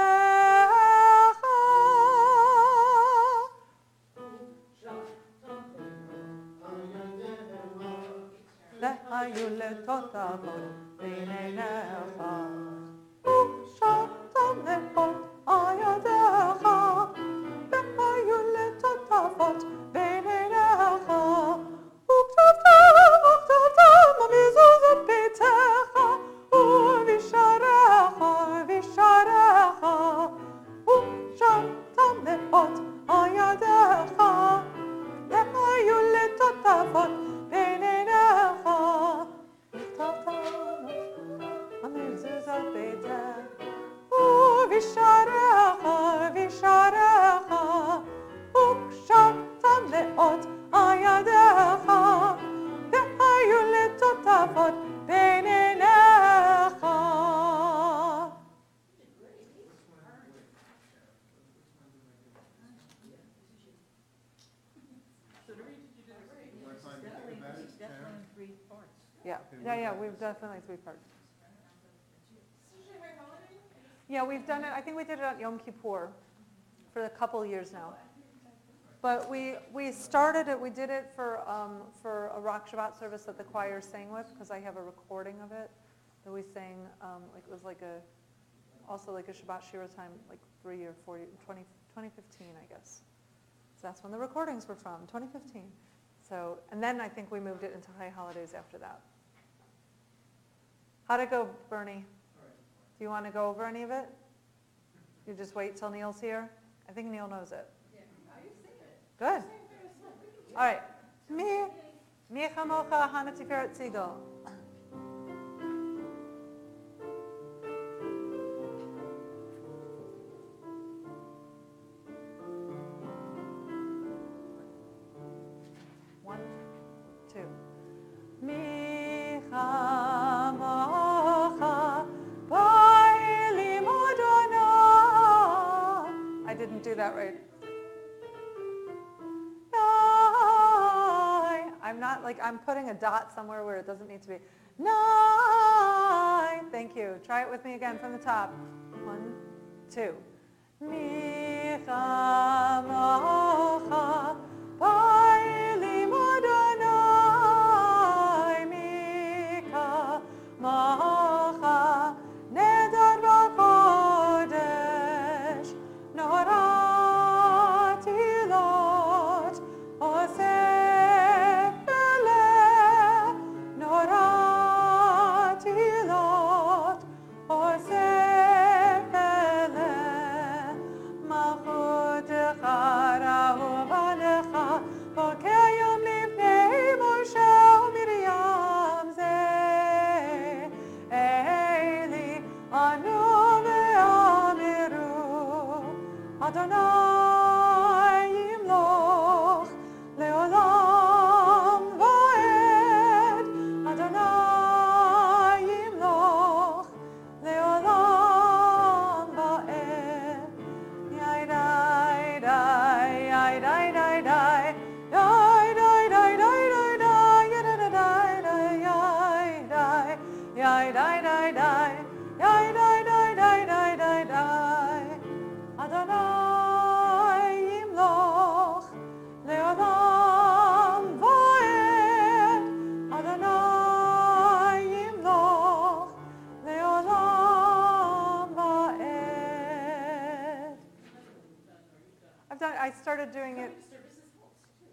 Lehayu letotavot beinenecha. Ukshatam le'od ayadecha. Lehayu letotavot beinenecha. Uktavtam amizuzot beitecha. Uvisharecha, visharecha. Ukshatam le'od ayadecha. Lehayu letotavot beinenecha. Visharecha, visharecha, ukshatam le'ot ayadecha, ve'hayu letotavot beinenecha. So to read, you did it right. You want time to think about it, Sharon? Yeah, we've definitely 3 parts. It's usually a high holiday. Yeah, we've done it, I think we did it on Yom Kippur for a couple years now. But we started it, we did it for a Rock Shabbat service that the choir sang with, because I have a recording of it that we sang, like it was like also like a Shabbat Shira time, like 3 or 4, 2015, I guess. So that's when the recordings were from, 2015. So, and then I think we moved it into High Holidays after that. How'd it go, Bernie? Do you want to go over any of it? You just wait till Neil's here? I think Neil knows it. Yeah. Oh, you sing it. Good. Very small. All right. Mi chamocha hana tiferet tzigel. One, two. Mi chamocha ba'elim Adonai. I didn't do that right. I'm not like, I'm putting a dot somewhere where it doesn't need to be. Nine. Thank you. Try it with me again from the top. 1, 2. Mi chamocha ba'elim Adonai. Mi chamocha nedar b'kodesh. Norati lot oseh. Adonai yimloch leolam va'ed. Adonai yimloch leolam va'ed. Yai dai dai, yai dai dai dai, yai dai dai dai dai dai, yai dai dai dai, yai dai, yai dai dai dai, yai dai dai dai dai dai dai. Adonai yimloch leolam va'ed. Adonai yimloch leolam va'ed. I started doing it. Services helps too,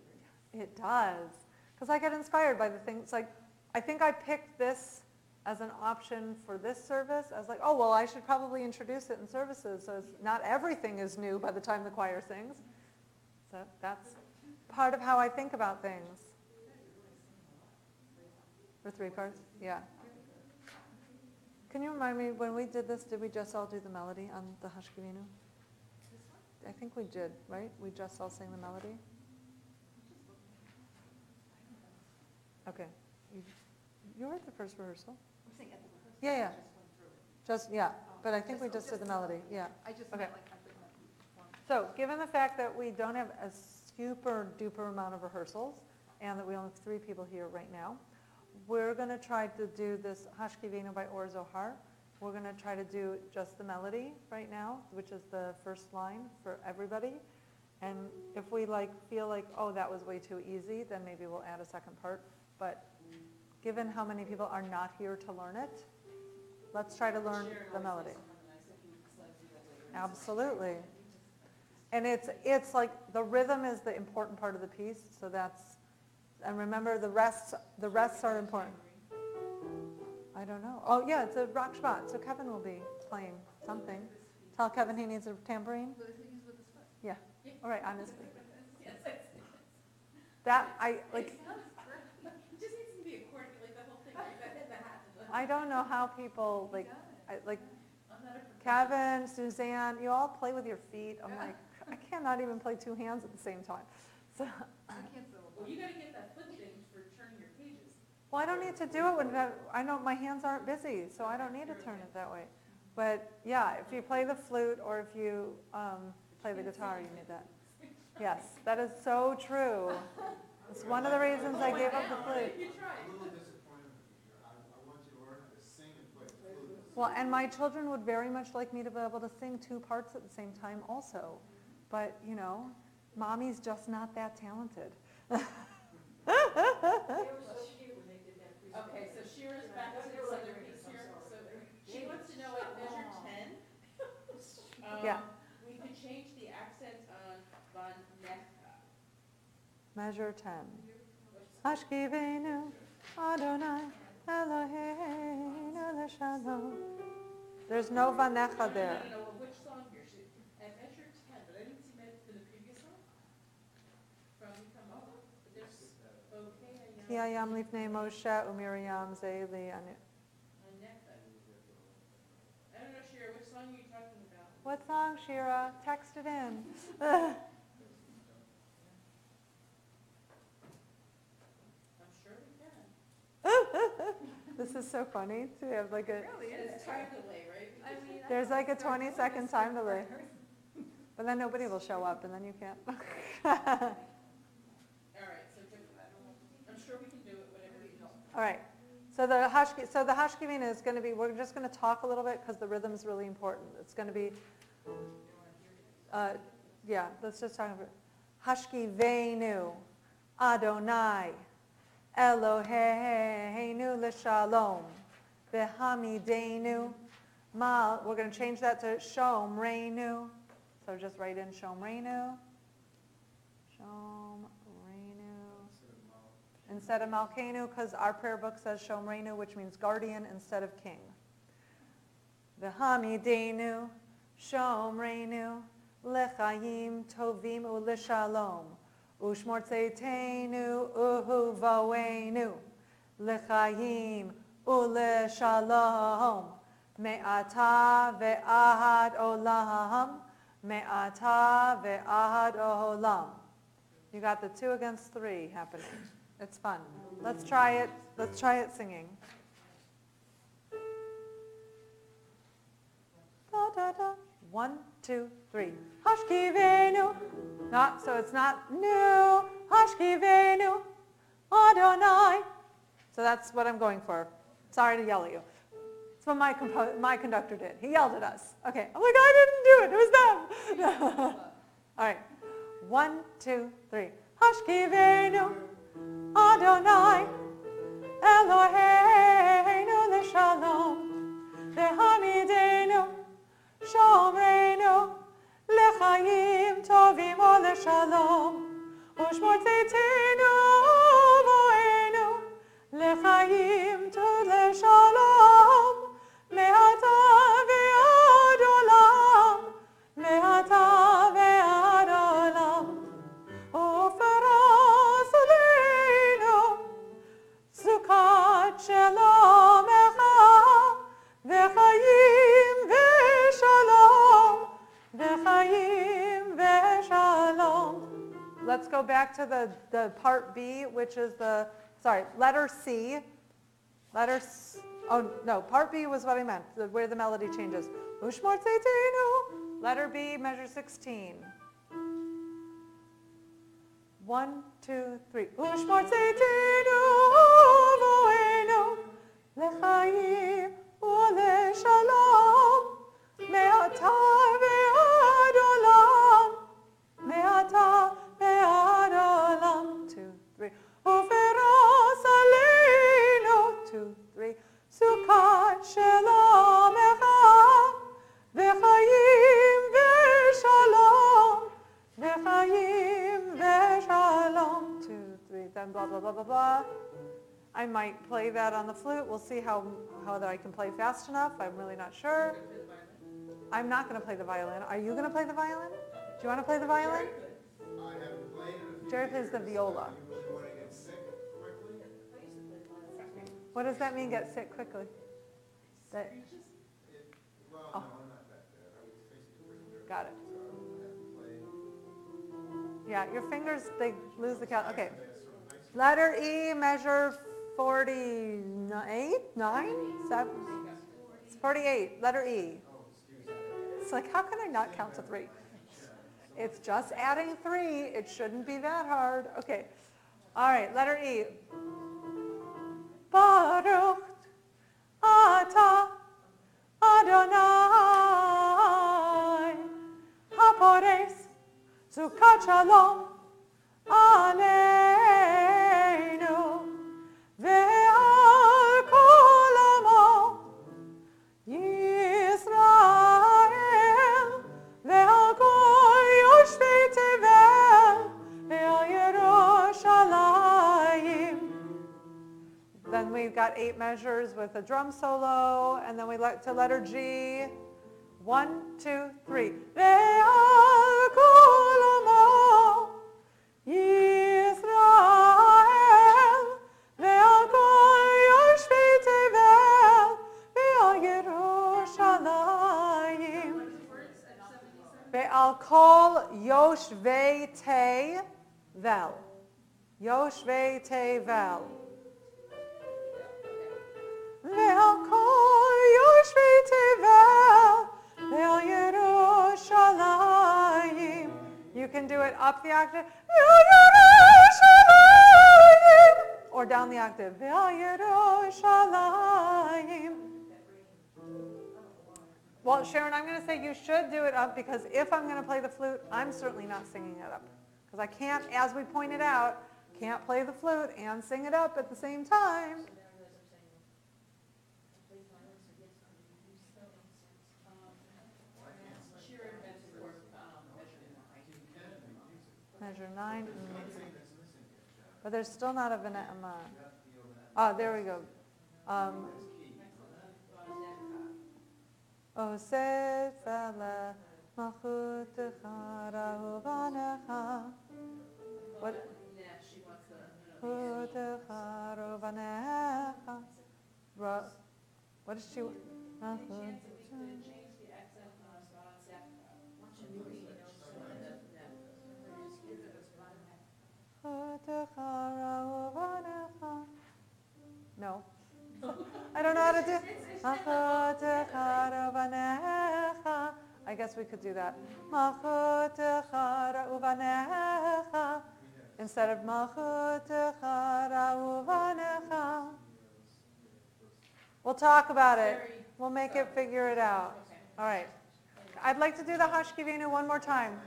right? It does, because I get inspired by the things. Like, I think I picked this as an option for this service. I was like, oh, well, I should probably introduce it in services, so it's not everything is new by the time the choir sings. So that's part of how I think about things. For 3 parts? Yeah. Can you remind me, when we did this, did we just all do the melody on the Hashkivinu? I think we did, right? We just all sang the melody? Okay. You were at the first rehearsal? I'm saying at the rehearsal. Yeah, yeah. I just went through it. Just, yeah, but I think we just did the melody, yeah. I just Okay. meant like I couldn't perform. So, given the fact that we don't have a super duper amount of rehearsals, and that we only have 3 people here right now, we're going to try to do this Hashkivinu by Or Zohar. We're going to try to do just the melody right now, which is the first line for everybody. And if we feel like, oh, that was way too easy, then maybe we'll add a second part. But given how many people are not here to learn it, let's try to learn the melody. Absolutely. And it's like the rhythm is the important part of the piece, so that's, and remember the rests are important. I don't know. Oh yeah, it's a rock Shabbat, so Kevin will be playing something. Tell Kevin he needs a tambourine. Yeah. All right, on his feet. That I like. It just needs to be a chord, like the whole thing, like that hit the hat. I don't know how people like I'm not a Kevin, Suzanne, you all play with your feet. I'm like, I cannot even play 2 hands at the same time. So, Well, you gotta get that foot thing for turning your pages. well, I don't need to do it when I know my hands aren't busy, so I don't need to turn it that way. But yeah, if you play the flute or if you play the guitar, you need that. Yes, that is so true. It's one of the reasons I gave up the flute. You try. A little disappointed with you. I want you to learn how to sing and play the flute. Well, and my children would very much like me to be able to sing 2 parts at the same time also. But, you know, mommy's just not that talented. They were so cute when they did that. Okay, so Shira's back to this other piece here, so Measure 10. Hashkivenu Adonai Eloheinu l'shalom. There's no vanecha there. No, which song here? At measure 10, but I didn't see in the previous song? From Come Up? But there's, okay, Ki ayam lifnei Moshe u'Miriam ze'eli. I don't know, Shira, which song are you talking about? What song, Shira? Text it in. I'm sure we can. This is so funny to have like a, Really And is. it's time delay, right? I mean, I there's thought like a we started 20-second doing time this delay. before. But then nobody will show up and then you can't. All right, so I'm sure we can do it, whatever you know. All right. So the hashkivina is going to be, we're just going to talk a little bit because the rhythm is really important. It's going to be, yeah, let's just talk about hashkivenu Adonai Eloheinu l'shalom v'hamidenu mal. We're going to change that to shomreinu. So just write in shomreinu. Shomreinu. Instead of Malkeinu, because our prayer book says Shomreinu, which means guardian instead of king. V'hamidenu, Shomreinu, Lechayim tovim u'lishalom, Ushmor tzeitenu uhuvaweinu, Lechayim u'lishalom, Me'ata ve'ahad olam, Me'ata ve'ahad olam. You got the 2 against 3 happening. It's fun. Let's try it. Let's try it singing. Da, da, da. 1, 2, 3. Hashkivenu. Not, so it's not new. Hashkivenu. Adonai. So that's what I'm going for. Sorry to yell at you. It's what my conductor did. He yelled at us. Okay. I'm like, I didn't do it. It was them. All right. 1, 2, 3. Hashkivenu. Adonai, Eloheinu l'shalom, v'hamidenu, shomreinu, l'chayim tovim u'l'shalom, u'shmor tzeitenu u'vo'enu, l'chayim u'l'shalom, me'ata ve'ad olam, me'ata ve'ad olam, u'feras Sukkot shalom v'chayim v'shalom, v'chayim v'shalom. Let's go back to the part B, which is letter C. Part B was what I meant, where the melody changes. Ushmor tzeitenu. Letter B, measure 16. 1, 2, 3. Ushmor tzeitenu u'vo'enu, l'chayim u'l'shalom, me'ata ve'ad olam, me'ata ve'ad olam. 2, 3. U'feras aleinu. 2, 3. Sukkot shalom v'chayim v'shalom, v'chayim v'shalom. 2, 3. Then blah, blah, blah, blah, blah. I might play that on the flute. We'll see how that I can play fast enough. I'm really not sure. I'm not going to play the violin. Are you going to play the violin? Do you want to play the violin? I haven't played it a few Jerry plays the years. viola. You really want to get sick quickly? What does that mean, get sick quickly? That, Well, Oh. no, I'm not that bad. I was facing pretty got it. so I haven't played. Yeah, your fingers, they lose the count. Okay. That's sort of nice. Letter E, measure 48, 9, 7, it's 48, letter E. Oh, excuse me. It's like, how can I not count to 3? It's just adding 3. It shouldn't be that hard. Okay. All right, letter E. Baruch Ata Adonai Hapores Sukkot Shalom Aleinu Ve'al Kol Amo Yisrael Ve'al Kol Yoshvei Tevel Ve'al Then we've got 8 measures with a drum solo, and then we let to letter G. 1, 2, 3. Ve'al kol amo Yisrael, ve'al kol yoshvei tevel, ve'al Yerushalayim. Ve'al kol yoshvei tevel. Yoshvei tevel. Ve'al kol yoshvei tevel, ve'al Yerushalayim. You can do it up the octave, ve'al Yerushalayim, or down the octave, ve'al Yerushalayim. Well, Sharon, I'm going to say you should do it up, because if I'm going to play the flute, I'm certainly not singing it up. Because I can't, as we pointed out, can't play the flute and sing it up at the same time. Measure 9. But there's still not a Vanessa. Oh, there we go. Oseh fele malchutecha ra'uvanecha. What? Malchutecha ra'uvanecha. What is she? No. I don't know how to do. I guess we could do that. Instead of we'll talk about it. We'll make it, figure it out. All right. I'd like to do the Hashkivinu one more time.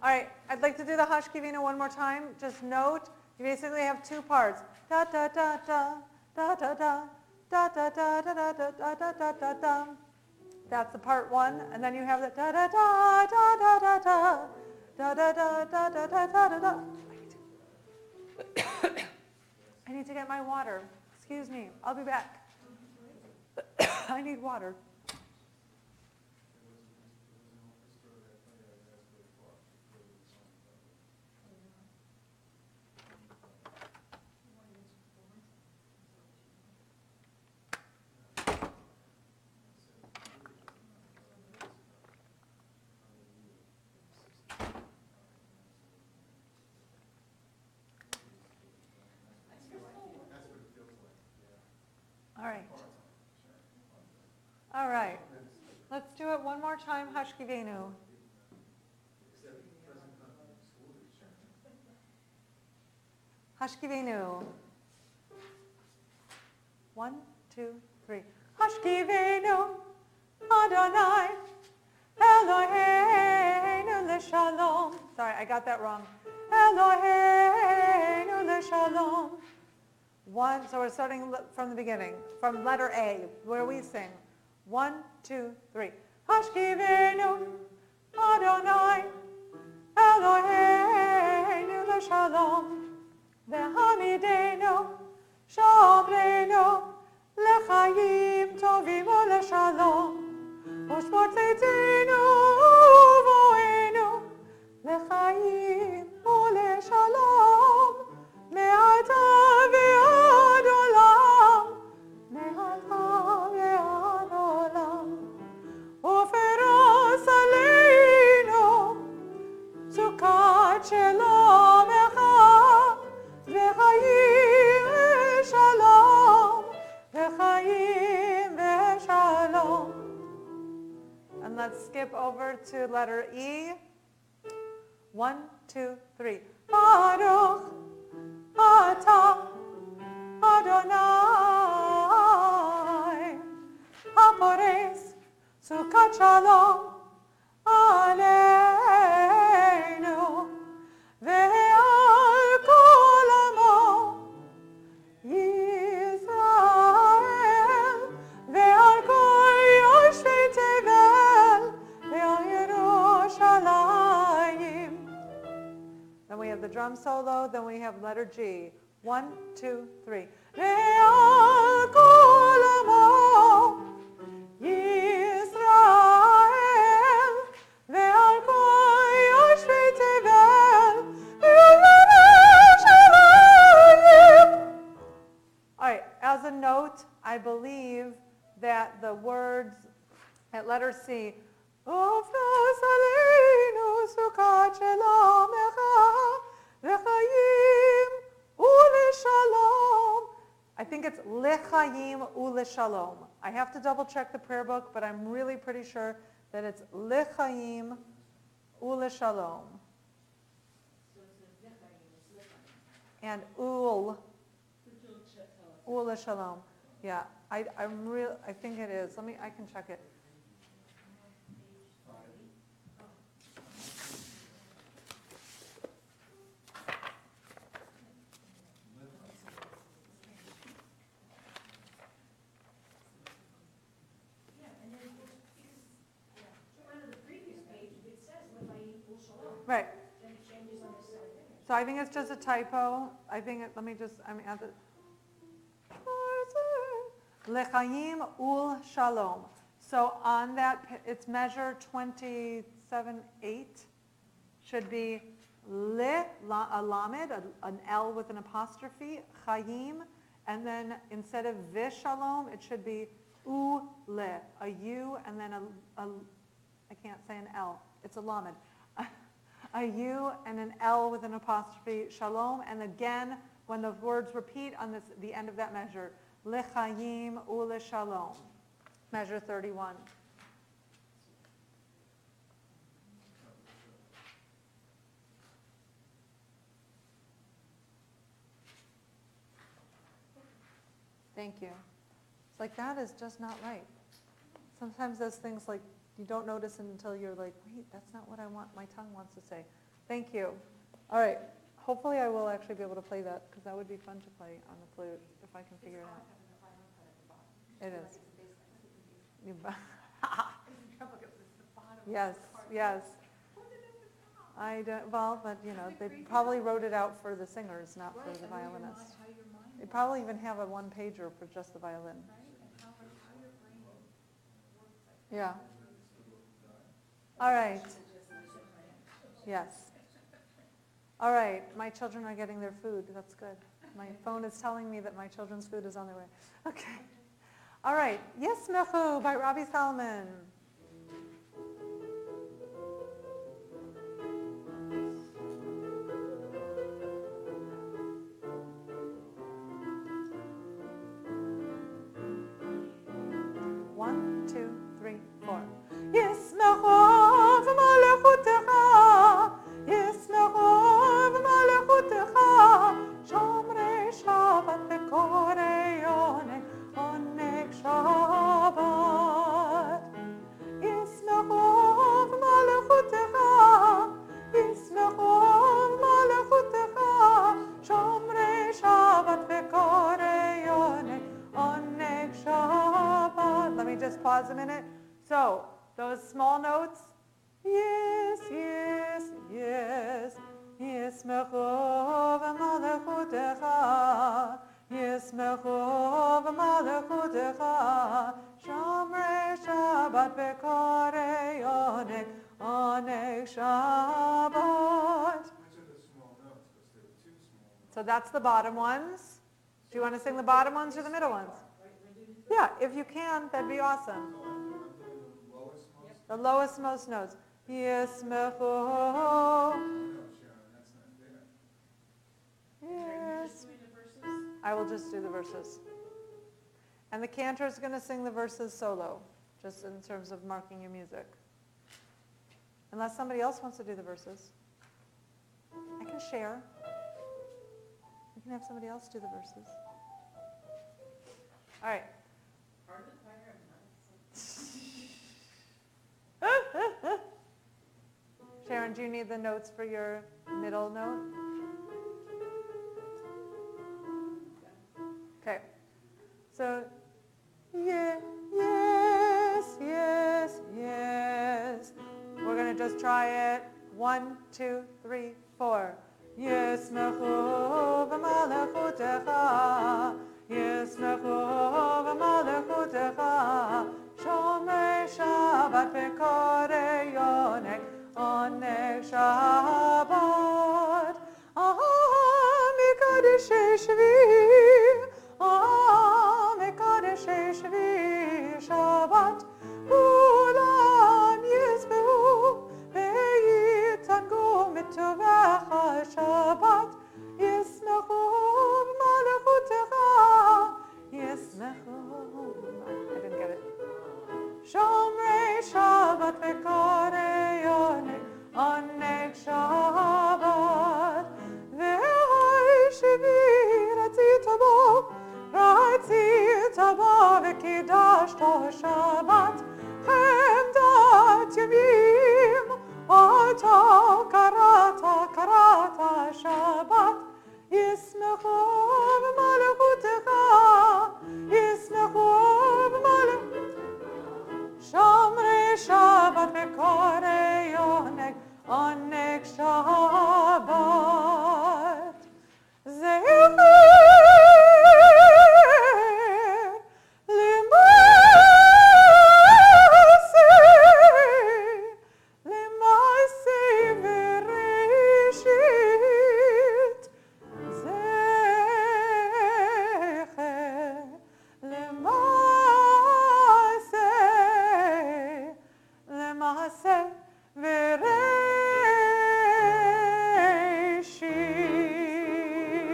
All right, I'd like to do the Hashkivinu one more time. Just note, you basically have 2 parts. Da da da da da da da da da da da da da da da da da da. That's the part 1, and then you have the da da da da da da da da da da da da da da da. I need to get my water. Excuse me. I'll be back. I need water. All right. Let's do it one more time, Hashkivenu. Hashkivenu. 1, 2, 3. Hashkivenu, Adonai, Eloheinu l'shalom. Sorry, I got that wrong. Eloheinu l'shalom. 1, so we're starting from the beginning, from letter A, where we sing. 1, 2, 3. Hashkivenu, Adonai, Eloheinu l'shalom, v'hamidenu, shobrenu, l'chaim tovim u'l'shalom, u'shmor tzeitzenu u'voenu, l'chaim u'l'shalom, me'ata ve'ad olam, me'ata ve'ad olam, u'feras aleinu, sukat shalom echa, ve'chaim ve'shalom, ve'chaim ve'shalom. And let's skip over to letter E. 1, 2, 3. Baruch atah Adonai, hapores sukat shalom aleinu, ve'al kol amo Yisrael, ve'al kol yoshvei tevel, ve'al Yerushalayim. Then we have the drum solo, then we have letter G. 1, 2, 3. Ve'al kol amo Yisrael ve'al kol yoshvei tevel Yerushalayim. All right, as a note, I believe that the words at letter C, Ufnas aleinu sukat shelamecha v'chayim u'lishalom. I think it's lechayim u'lishalom. I have to double check the prayer book, but I'm really pretty sure that it's lechayim u'lishalom. So it's a Nechayim, it's Nechayim. And Tell us. u'lishalom. Yeah, I think it is. I can check it. Yeah, and then, on the previous page, it says Nechayim ul Shalom. Right. Then it changes on this side. So I think it's just a typo. I'm at the Lechayim ul Shalom. So on that, it's measure 27:8. Should be le, a lamed, an L with an apostrophe, chayim, and then instead of vishalom, it should be u le, a U, and then I can't say an L. It's a lamed. A U and an L with an apostrophe, shalom, and again, when the words repeat on the end of that measure, lechayim u'leshalom, measure 31. Thank you. It's like, that is just not right. Sometimes those things, like, you don't notice it until you're like, wait, that's not what my tongue wants to say. Thank you. All right. Hopefully I will actually be able to play that, because that would be fun to play on the flute, if I can figure it out. It is. Yes, yes. I don't, well, but they probably wrote it out for the singers, not for the violinists. They probably even have a one-pager for just the violin. Yeah. All right. Yes. All right. My children are getting their food. That's good. My phone is telling me that my children's food is on their way. Okay. All right. Yes, Mechu by Rabbi Salman. One, two, three, four. Yismechu v'malechutecha, Yismechu v'malechutecha, Shomrei Shabbat v'korei oneg Shabbat. Yismechu v'malechutecha, Yismechu v'malechutecha, Shomrei Shabbat v'korei oneg Shabbat. Let me just pause a minute. So, those small notes, yes, yes, yes, Yismechu v'malechutecha, Yismechu v'malechutecha, Shomrei Shabbat v'korei oneg Shabbat. Which are the small notes? Because there were two small notes. So that's the bottom ones. Do you want to sing the bottom ones or the middle ones? Yeah, if you can, that'd be awesome. So I'm doing the lowest most? The lowest most notes. Yismechu. Oh, no, Sharon, that's not there. Yes. Doing the verses? I will just do the verses. And the cantor is going to sing the verses solo, just in terms of marking your music. Unless somebody else wants to do the verses. I can share. I can have somebody else do the verses. All right. Part of the choir, I'm not. Sharon, do you need the notes for your middle note? Okay. So, yeah, yes, yes, yes. We're going to just try it. 1, 2, 3, 4. ישמחו במלכותך, ישמחו במלכותך, שומרי שבת וקוראי עונג שבת. מקדשי שביעי, מקדשי שביעי שבת, כולם ישמעו ויתענגו מטובך שבת, ישמחו במלכותך, ישמחו. I didn't get it. שומרי שבת וקוראי עונג שבת, והי שבי רצית בו וקידשת שבת, חמדת ימים אותו קראת שבת, ישמחו במלכותך, ישמחו במלכותך, שומרי שבת וקוראי עונג שבת. זכר למעשה בראשית, זכר למעשה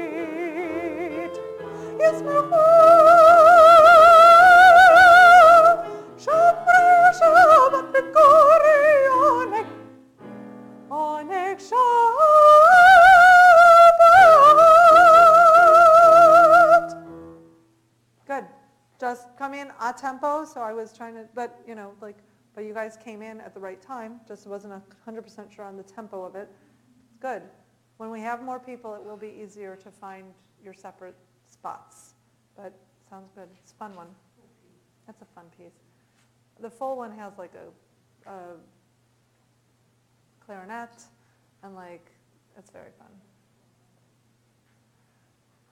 בראשית. ישמחו שומרי שבת וקוראי עונג שבת. Good. Just come in a tempo, so I was trying to, but you guys came in at the right time, just wasn't 100% sure on the tempo of it. It's good. When we have more people, it will be easier to find your separate spots, but sounds good. It's a fun one. That's a fun piece. The full one has like a clarinet, and it's very fun.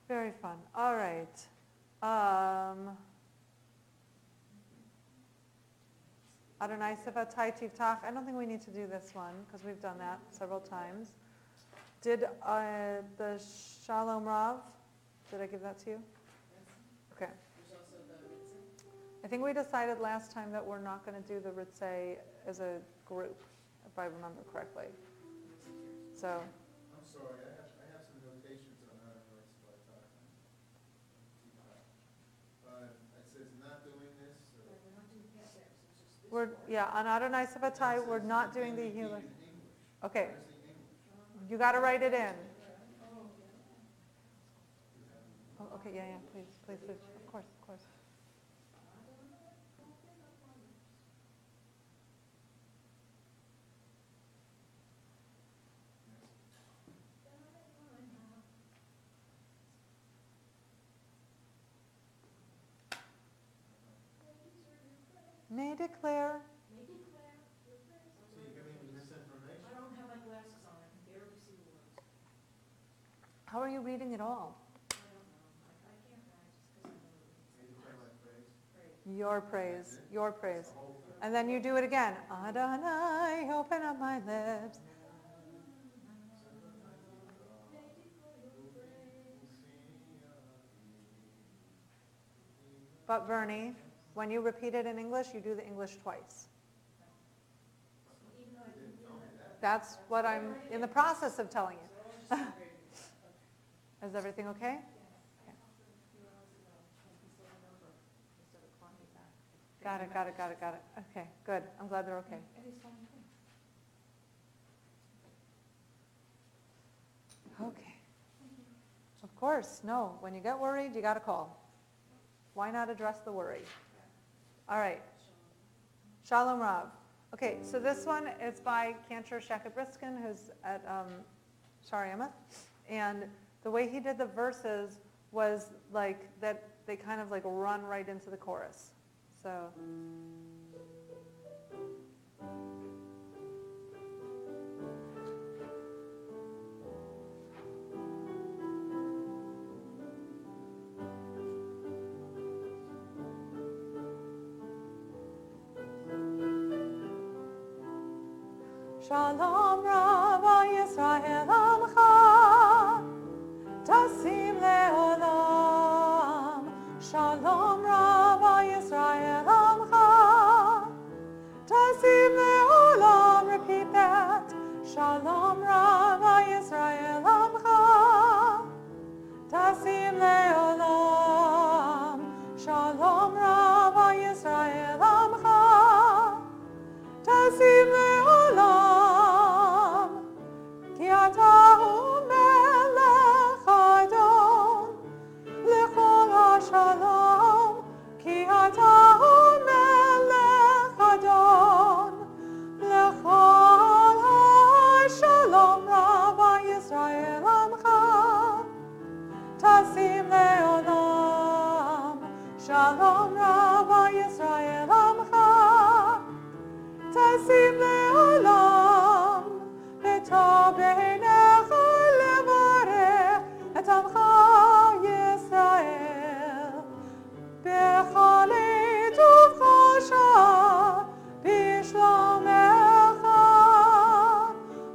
Very fun. All right. Adonai Sivatai Tiftach. I don't think we need to do this one because we've done that several times. Did the Shalom Rav, did I give that to you? Okay. There's also the Ritzah. I think we decided last time that we're not going to do the Ritzeh as a group, if I remember correctly. So. I'm sorry, I have some notations on how to write Spartak. It says not doing this. We're not doing past X, it's just this We're, part. yeah, on Adonai Savatai, we're not doing the English. Hila. Okay, Where's the English? you got to write it in. Oh, Oh, okay, yeah, please, of course. May declare. Maybe Claire, your friends. So you're giving me misinformation? I don't have my glasses on, I can barely see the words. How are you reading it all? I don't know, I can't write just because I know May declare my praise. it's Your praise, your praise. The whole thing. And then you do it again. Adonai, open up my lips. But Bernie, when you repeat it in English, you do the English twice. Even though I didn't do that. That's what I'm in the process of telling you. Is everything okay? Got it. Okay, good. I'm glad they're okay. Okay. Of course, no. When you get worried, you got to call. Why not address the worry? All right. Shalom Rav. Okay, so this one is by Cantor Shekhet-Briskin, who's at Shari Emmeth. And the way he did the verses was like that they kind of like run right into the chorus. So. Shalom Rabba Yisrael Amcha, Tasim Le'olam. Shalom Rabba Yisrael Amcha, Tasim Le'olam. Repeat that. Shalom Rabba Yisrael Amcha, Tasim Le'olam. Shalom Rabba Yisrael Amcha, Tasim Le'olam. Ki ata hu melech Adon lechol hashalom. Ki ata hu melech Adon lechol hashalom. Rabba Yisrael Amcha, Tasim Le'olam. Shalom Rabba Yisrael Amcha, Tasim Le'olam. B'tov b'einecha levarech et amcha Yisrael. B'chalei tovcha b'shlomecha.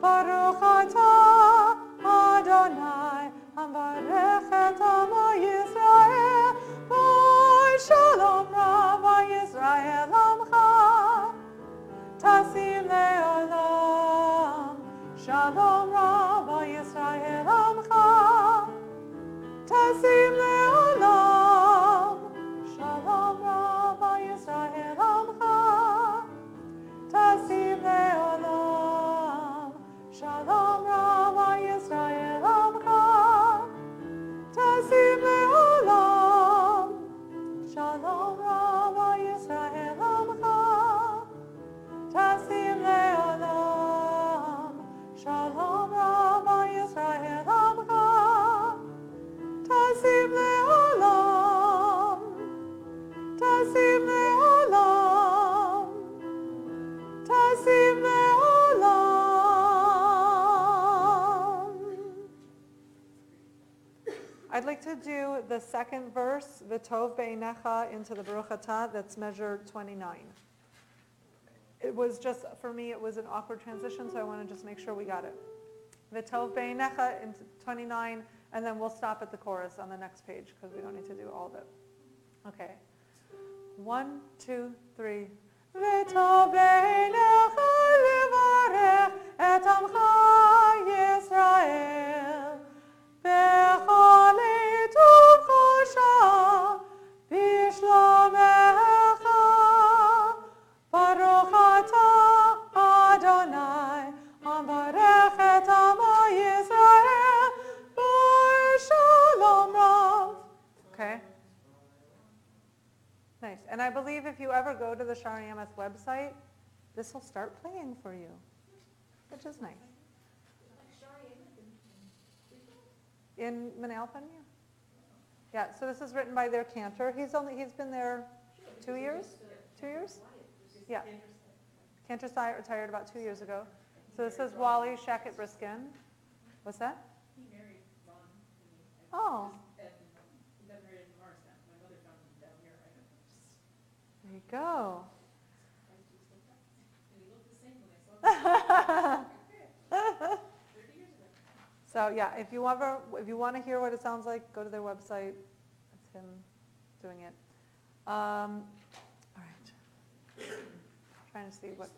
Baruch atah Adonai, hamarech et amo Yisrael. B'ay shalom Rabba Yisrael Amcha, Tasim Le'olam. Shalom Rabba Yisrael Amcha, Tasim Le'olam. Shalom Rabba Yisrael Amcha, Tasim Le'olam. Shalom Rabba Yisrael Amcha, Tasim Le'olam. Shalom Rabba Yisrael Amcha, Tasim Le'olam. Shalom Rabba Yisrael Amcha, Tasim Le'olam. Tasim Le'olam. Tasim Le'olam. I'd like to do the second verse, V'tov be'einecha, into the Baruch Atah, that's measure 29. It was just, for me, it was an awkward transition, so I want to just make sure we got it. V'tov be'einecha into 29, and then we'll stop at the chorus on the next page, because we don't need to do all of it. Okay. 1, 2, 3. V'tov be'einecha levarech et amcha Yisrael. B'chalei tovcha b'shlomecha. Baruch atah Adonai, hamarech et amo Yisrael. B'ay shalom Rav. Okay. Nice. And I believe if you ever go to the Shari Ameth website, this will start playing for you, which is nice. In Manalapan, yeah. So this is written by their cantor. He's been there 2 years? 2 years? Yeah. Cantor retired about 2 years ago. So this is Wally Shackett Briskin. What's that? He married Ron. Oh. And he got married in Morristown. My mother found him down here. There you go. And he looked the same when I saw him. 30 years ago. So yeah, if you want to hear what it sounds like, go to their website. It's him doing it. All right. Trying to see what.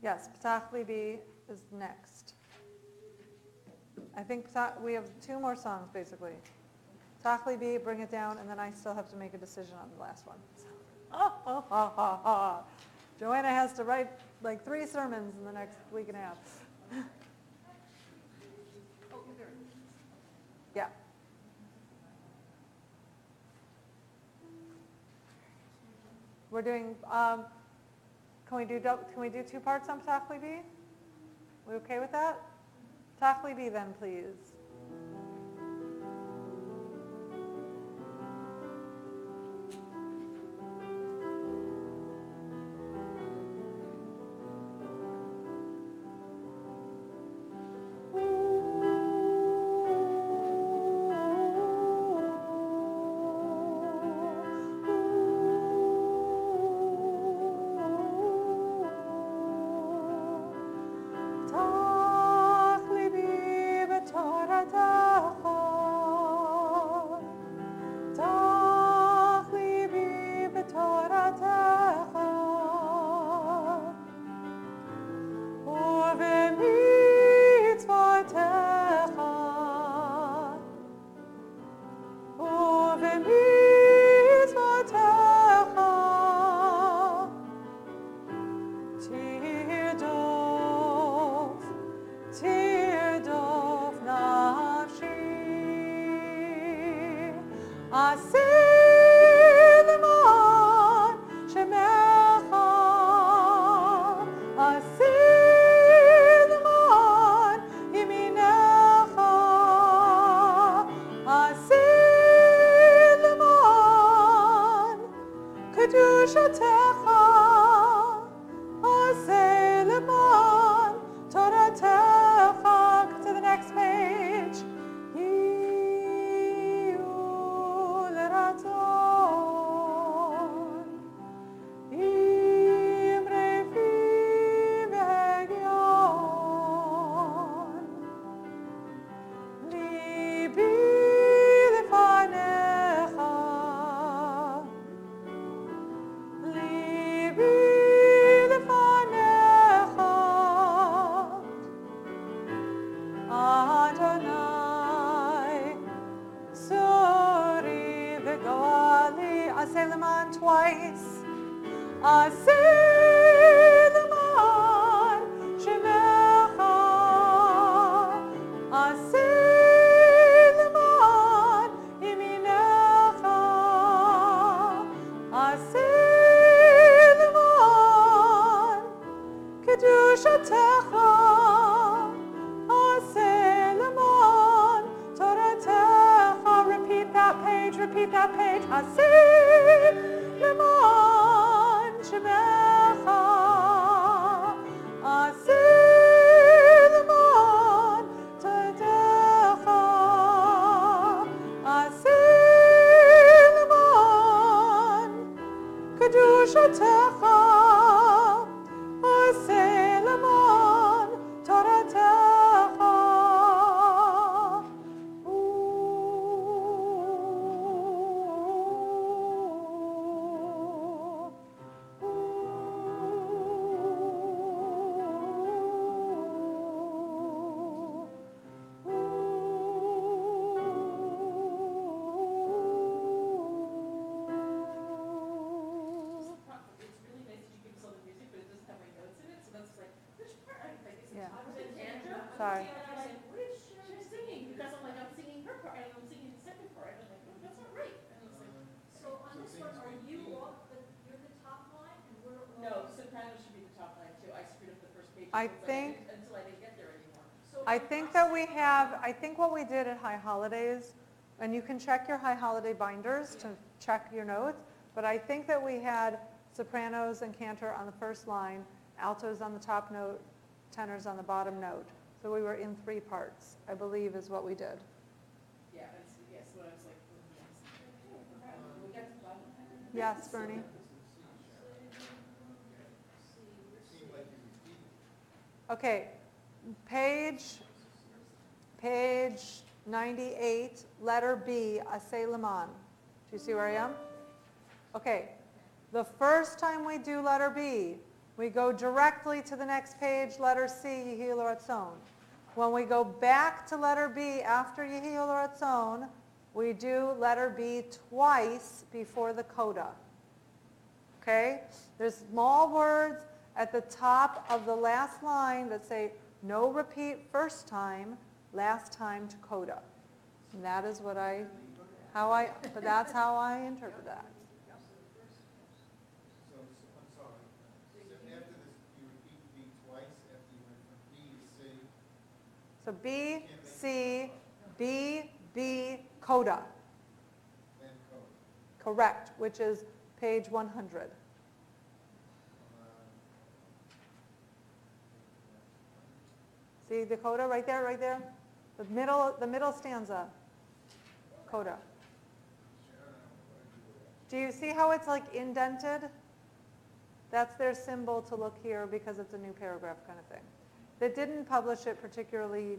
Yes, P'tach Libi is next. I think we have 2 more songs basically. P'tach Libi, Bring It Down, and then I still have to make a decision on the last one. Joanna has to write like 3 sermons in the next week and a half. Yeah. We're doing, can we do 2 parts on P'tach Libi? We okay with that? P'tach Libi then, please. kedushatecha aseh leman Toratecha. To the next page. Yiyu leratzon. Imrefi v'hegyon. Libi lefanecha. Libi lefanecha. Adonai, Suri v'goali. Aseh leman twice. Aseh leman shemecha. Aseh leman yeminecha. Aseh leman kedushatecha. Aseh leman Toratecha. Repeat that page, repeat that page. Aseh leman shemecha. Aseh leman Toratecha. Aseh leman kedushatecha. Aseh leman Toratecha. It's really nice that you give us all the music, but it doesn't have my notes in it, so that's like, which part? I was like, is it Yeah. Andrew? Sorry. And I'm like, which she's singing? Because I'm like, I'm singing her part, and I'm singing the second part, and I'm like, oh, that's not right. And it's like, So on this one, are you off, you're the top line and we're all? no, soprano should be the top line too. I screwed up the first page. I until think- until I didn't get there anymore. So I think that we have, I think what we did at High Holidays, and you can check your High Holiday binders to check your notes, but I think that we had sopranos and cantor on the first line, altos on the top note, tenors on the bottom note. So we were in 3 parts, I believe is what we did. Yeah, it's, yes, what I was like, oh, yes. We got to the bottom. Yes, Bernie? Seemed like you repeated. Okay, page 98, letter B, Aseh leman. Do you see where I am? Okay, the first time we do letter B, we go directly to the next page, letter C, Yehi L'Ratzon. When we go back to letter B after Yehi L'Ratzon, we do letter B twice before the coda. Okay? There's small words at the top of the last line that say, no repeat first time, last time to coda. And that is what but that's how I interpret that. So, I'm sorry. So after this, you repeat B twice after you went from B to C, So B, C, B, B, coda. then code. Correct, which is page 100. See the coda right there, right there? The middle stanza, coda. Do you see how it's like indented? That's their symbol to look here because it's a new paragraph kind of thing. They didn't publish it particularly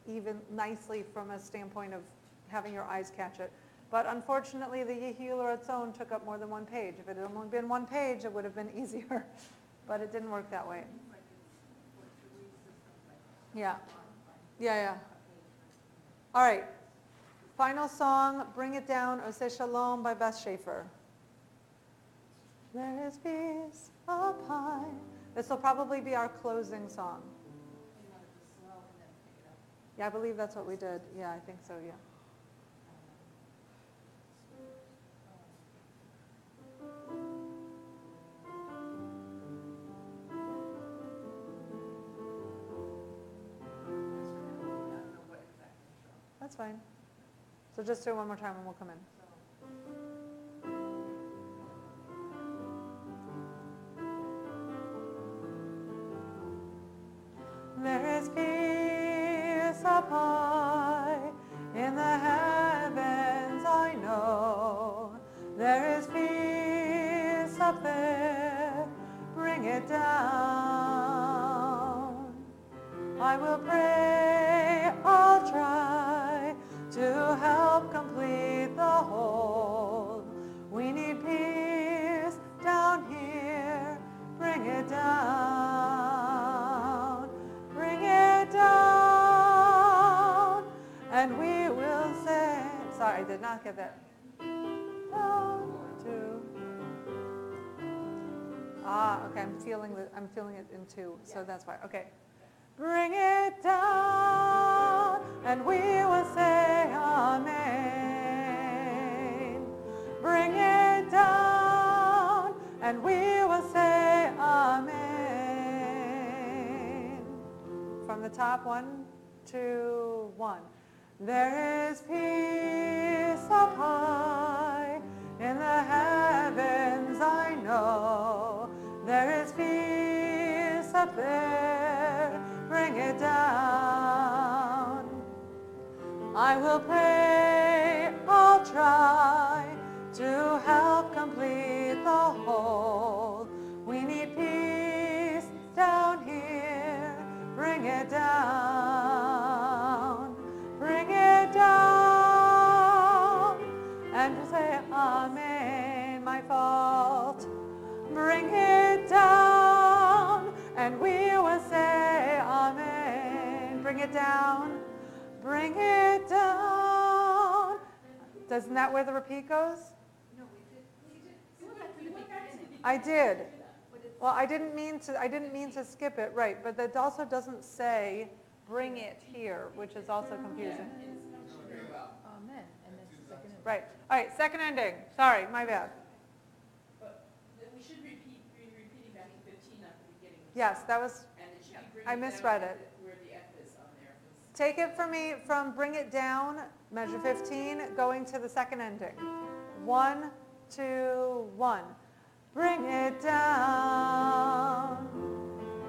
even nicely from a standpoint of having your eyes catch it. But unfortunately, the Yehi L'Ratzon took up more than 1 page. If it had only been 1 page, it would have been easier. But it didn't work that way. Yeah. Yeah. All right. Final song, Bring It Down, Oseh Shalom by Beth Schaefer. There is peace up high. This will probably be our closing song. Yeah, I believe that's what we did. Yeah, I think so, yeah. That's fine. So just do it one more time and we'll come in. I will pray, I'll try to help complete the whole. We need peace down here, bring it down, bring it down, and we will say, sorry, I did not get that. Down to, okay, I'm feeling it in two, so that's why, okay. Bring it down, and we will say amen. Bring it down, and we will say amen. From the top, 1, 2, 1. There is peace up high in the heavens, I know. There is peace up there, bring it down. I will pray, I'll try to help complete the whole. We need peace down here, bring it down, bring it down, and say amen, my fault. Bring it down, and we will say amen. Bring it down, bring it down. Isn't that where the repeat goes? No, we did. I did. Well, I didn't mean to skip it, right, but that also doesn't say bring it here, which is also confusing. Amen, and then second. Right. All right, second ending. Sorry, my bad. But then we should be repeating back to 15 at the beginning. Yes, that was, And it should be bring I it down misread it. where the F is on there. take it from me from bring it down, measure 15, going to the second ending. 1, 2, 1. Bring it down,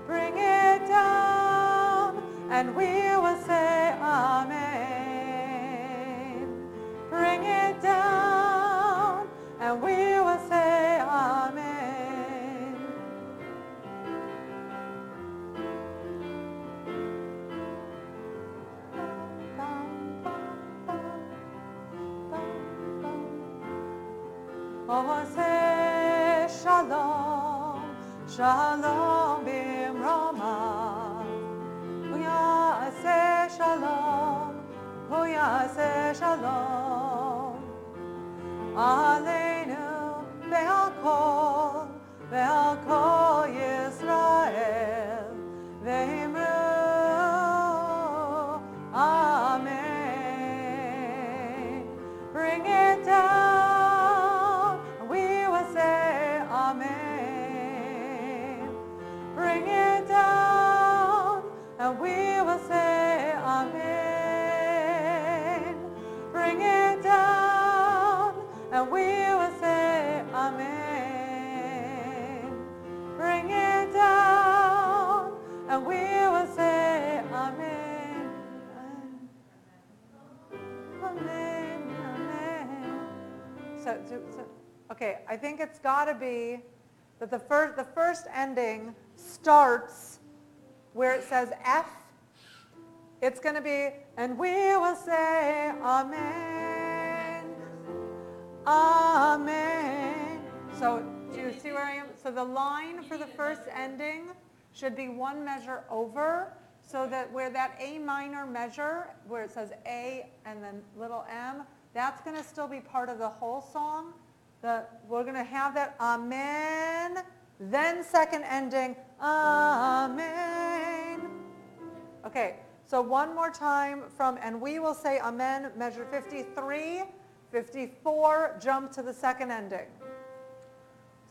bring it down, and we will say amen. Bring it down, and we will say amen. Oh, say shalom, shalom bimroma. Huya say shalom, huya say shalom. Aleinu ve'al kol Yisrael, ve'imru amen. Bring it down, we will say amen. Bring it down, and we will say amen. Bring it down, and we will say amen. Bring it down, and we will say amen. Amen, amen. So, okay, I think it's got to be that the first ending starts where it says F. It's going to be, and we will say amen, amen. So do you see where I am? So the line for the first ending should be one measure over, so that where that A minor measure, where it says A and then little m, that's going to still be part of the whole song. We're going to have that amen, then second ending, amen. Okay, so one more time from, and we will say amen, measure 53, 54, jump to the second ending.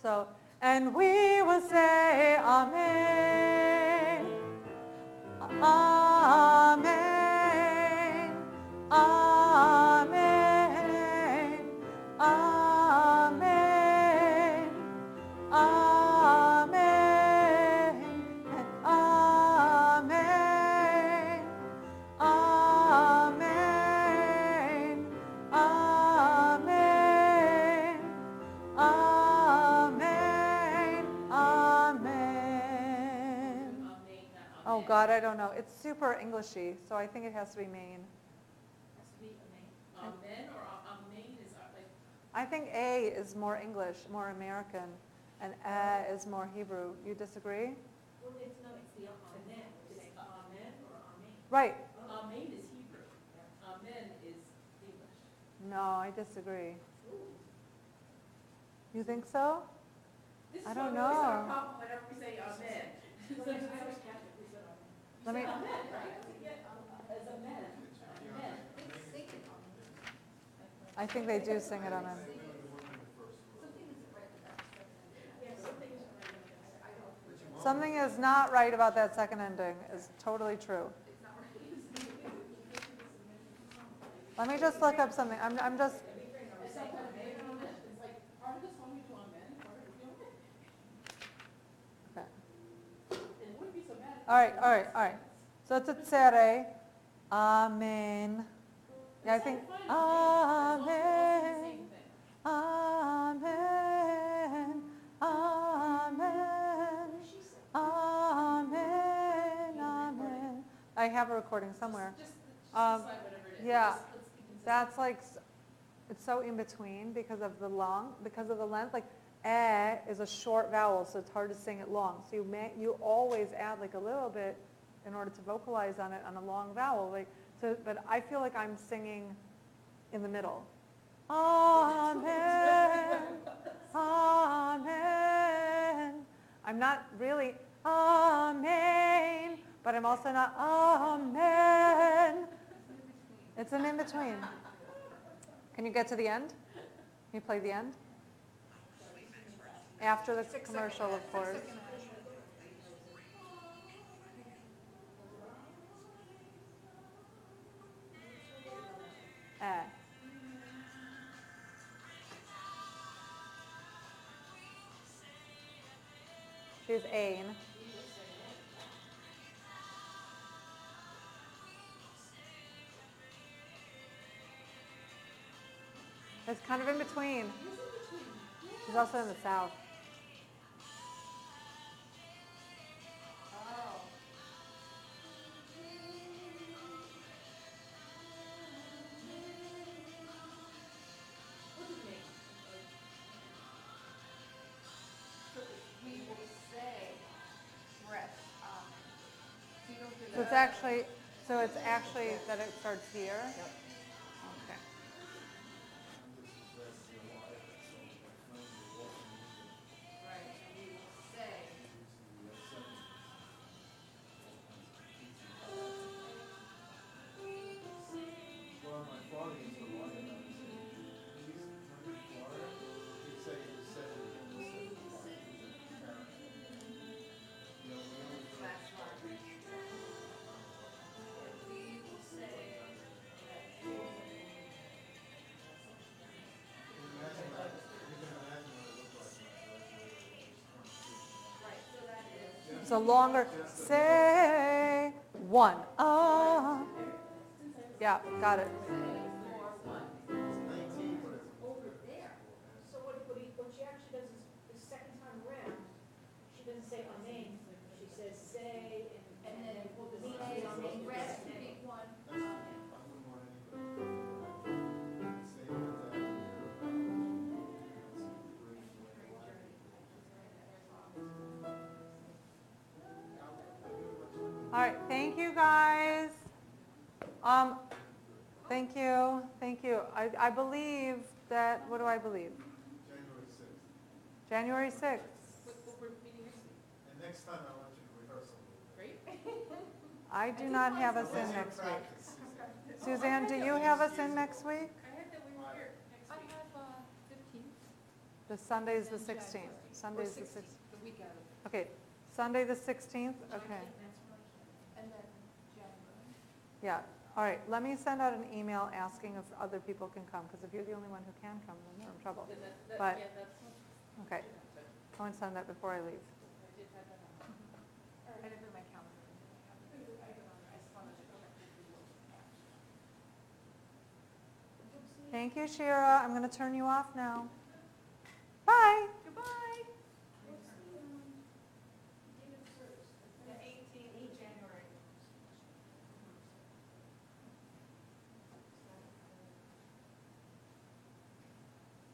So, and we will say amen, amen, amen, amen, amen, amen, amen, amen, amen, amen. Oh, God, I don't know. It's super Englishy, so I think it has to be Maine. Has to be a name. Men or Maine is like, I think A is more English, more American, and is more Hebrew. You disagree? Well, it's the amen. It's amen or amen. Right. Maine is Hebrew. Men is English. No, I disagree. You think so? This I is don't what we always have know. a problem whenever we say amen. When I was Catholic, we said amen. Let me. Amen, right? As a man. Amen. They sing it amen. I think they do sing it on them. Something isn't right with that second ending. Something is not right about that second ending. Is totally true. It's not right. Let me just look up something. I'm just. It's like part of the song you do amen, part of it you amen. Okay. It wouldn't be so bad. All right. So it's a tzere. Amen. Yeah, I think. Amen. Amen. Amen. Amen. Amen. I have a recording somewhere. Just Um, decide whatever it is. yeah. Let's be consistent. That's like, it's so in between because of the length. Like, is a short vowel, so it's hard to sing it long. So you always add like a little bit in order to vocalize on it on a long vowel. But I feel like I'm singing in the middle. Amen. Amen. I'm not really amen, but I'm also not amen. It's an in-between. Can you get to the end? Can you play the end? After the commercial, of course. She's Ain. It's kind of in between. She's also in the south. What does it mean? We will say breath. So it's actually that it starts here. Okay. Right. We will say. Well, my father used to lie about it. He's from Florida. He'd say he was 70 and he was 75. He was a parent. You know, we always do That's right. We will say that. You can imagine what it looked like when I graduated. Right, so that is. It's a longer say one. Yeah, got it. Over there. So what she actually does is, the second time around, she doesn't say amen, she says say, and then the say, amen, rest, repeat one, amen. I wouldn't want anybody to say that. All right, thank you guys. Thank you. I believe that, what do I believe? January 6th. January 6th. We're meeting next week, And next time I want you to rehearse a little bit. right? I do not have us in Unless you next week. practice, Suzanne. Suzanne, do you have us in next week? I heard that we were here next I week. have 15th. The Sunday's the and 16th. January. Sunday's Or the 16th, 16th. the week out of, Okay, Sunday the 16th, okay. and then January. Yeah, all right, let me send out an email asking if other people can come, because if you're the only one who can come, then you're in trouble. Yeah, But- yeah, that's. Okay, I want to send that before I leave. I did have that on. I didn't put my calendar in. I just wanted to go back to the Thank you, Shira. I'm going to turn you off now.